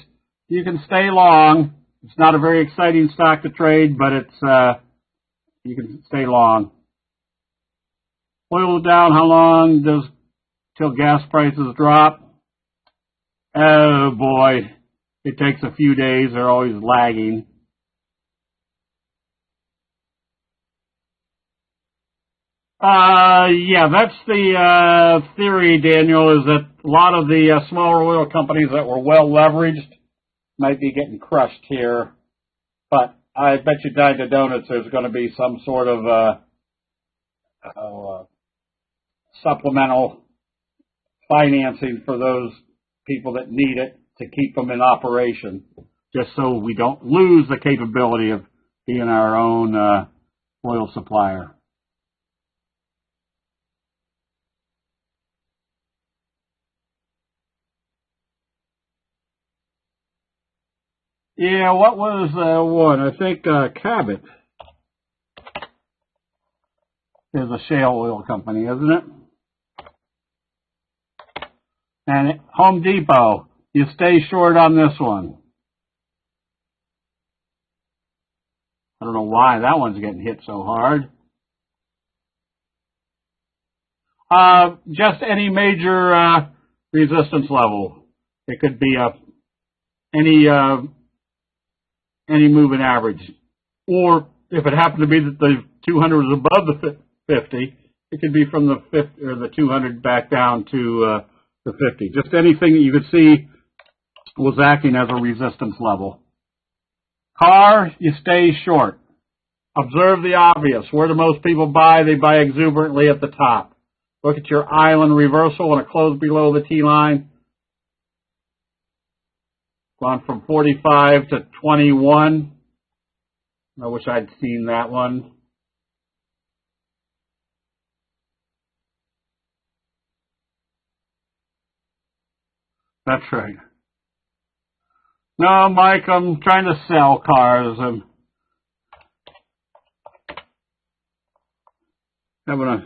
You can stay long. It's not a very exciting stock to trade, but it's you can stay long. Oil down, how long does till gas prices drop? Oh boy, it takes a few days. They're always lagging. Yeah, that's the theory, Daniel, is that a lot of the smaller oil companies that were well leveraged might be getting crushed here. But I bet you down to donuts there's going to be some sort of supplemental financing for those people that need it to keep them in operation, just so we don't lose the capability of being our own oil supplier. Yeah, what was one? I think Cabot is a shale oil company, isn't it? And Home Depot, you stay short on this one. I don't know why that one's getting hit so hard. Just any major resistance level. It could be any moving average, or if it happened to be that the 200 was above the 50, it could be from the 50 or the 200 back down to the 50. Just anything that you could see was acting as a resistance level. Car, you stay short. Observe the obvious. Where do most people buy? They buy exuberantly at the top. Look at your island reversal when it closed below the T-line. Gone from 45 to 21. I wish I'd seen that one. That's right. No, Mike, I'm trying to sell cars. I'm having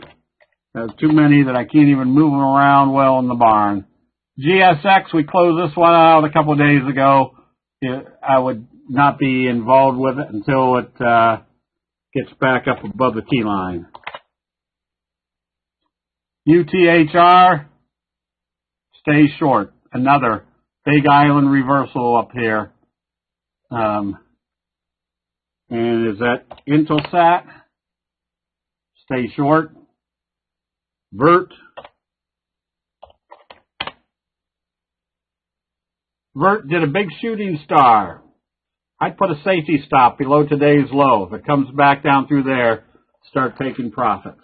too many that I can't even move them around well in the barn. GSX, we closed this one out a couple of days ago. I would not be involved with it until it gets back up above the T-line. UTHR, stay short. Another big island reversal up here. And is that Intelsat? Stay short. Vert. Vert did a big shooting star. I'd put a safety stop below today's low. If it comes back down through there, start taking profits.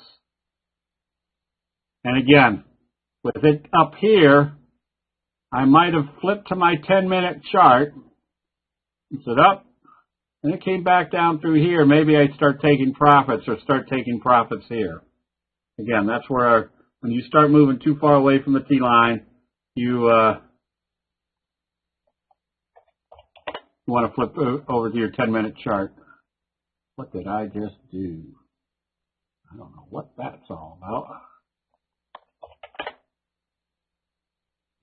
And again, with it up here, I might have flipped to my 10-minute chart. It's up, and it came back down through here. Maybe I'd start taking profits or start taking profits here. Again, that's where when you start moving too far away from the T-line, you want to flip over to your 10-minute chart. What did I just do? I don't know what that's all about.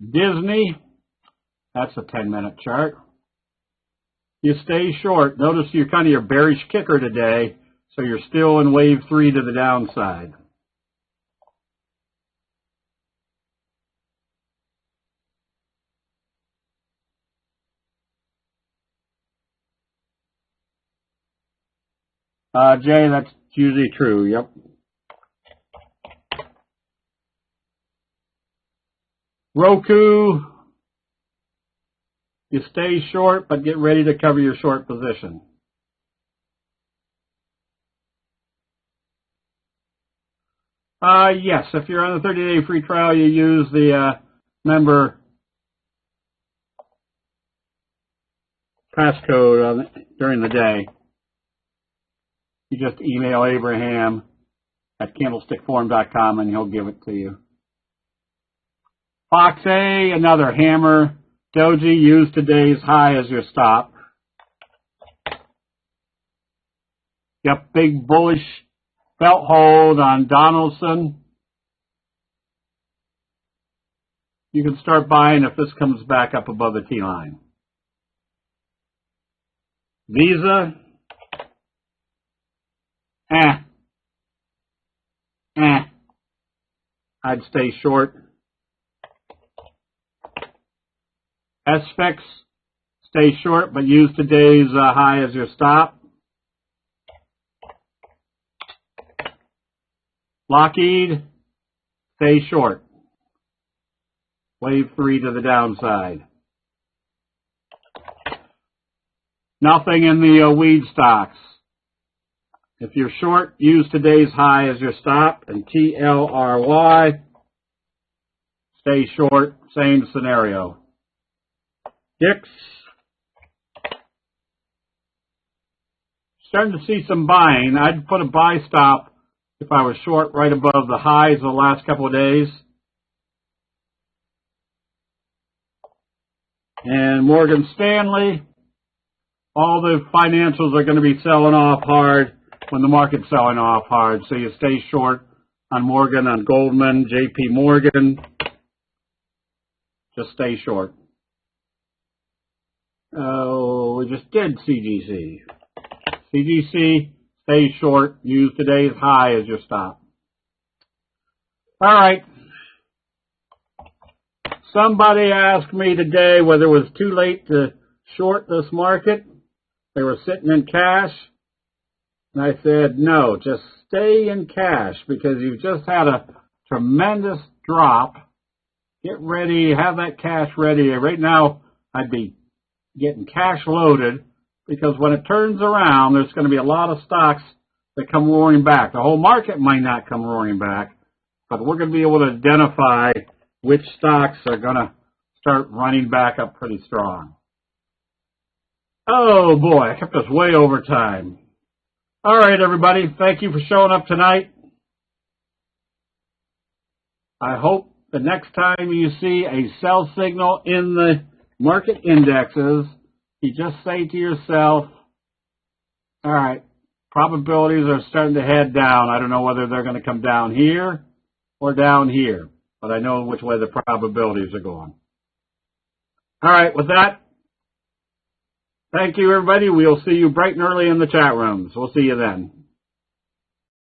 Disney, that's a 10-minute chart. You stay short. Notice you're kind of your bearish kicker today, so you're still in wave 3 to the downside. Jay, that's usually true. Yep. Roku, you stay short, but get ready to cover your short position. Yes, if you're on a 30-day free trial, you use the member passcode during the day. You just email Abraham at candlestickforum.com and he'll give it to you. Fox A, another hammer. Doji, use today's high as your stop. Yep, big bullish belt hold on Donaldson. You can start buying if this comes back up above the T-line. Visa. I'd stay short. SFX, stay short, but use today's high as your stop. Lockheed, stay short. Wave 3 to the downside. Nothing in the weed stocks. If you're short, use today's high as your stop. And TLRY, stay short, same scenario. Dix, starting to see some buying. I'd put a buy stop if I was short right above the highs the last couple of days. And Morgan Stanley, all the financials are going to be selling off hard when the market's selling off hard. So you stay short on Morgan, on Goldman, JP Morgan. Just stay short. Oh, we just did CGC. CGC, stay short. Use today's high as your stop. All right. Somebody asked me today whether it was too late to short this market. They were sitting in cash. And I said, no, just stay in cash because you've just had a tremendous drop. Get ready, have that cash ready. Right now, I'd be getting cash loaded because when it turns around, there's going to be a lot of stocks that come roaring back. The whole market might not come roaring back, but we're going to be able to identify which stocks are going to start running back up pretty strong. Oh boy, I kept us way over time. All right, everybody, thank you for showing up tonight. I hope the next time you see a sell signal in the market indexes, you just say to yourself, all right, probabilities are starting to head down. I don't know whether they're going to come down here or down here, but I know which way the probabilities are going. All right, with that, thank you, everybody. We'll see you bright and early in the chat rooms. We'll see you then.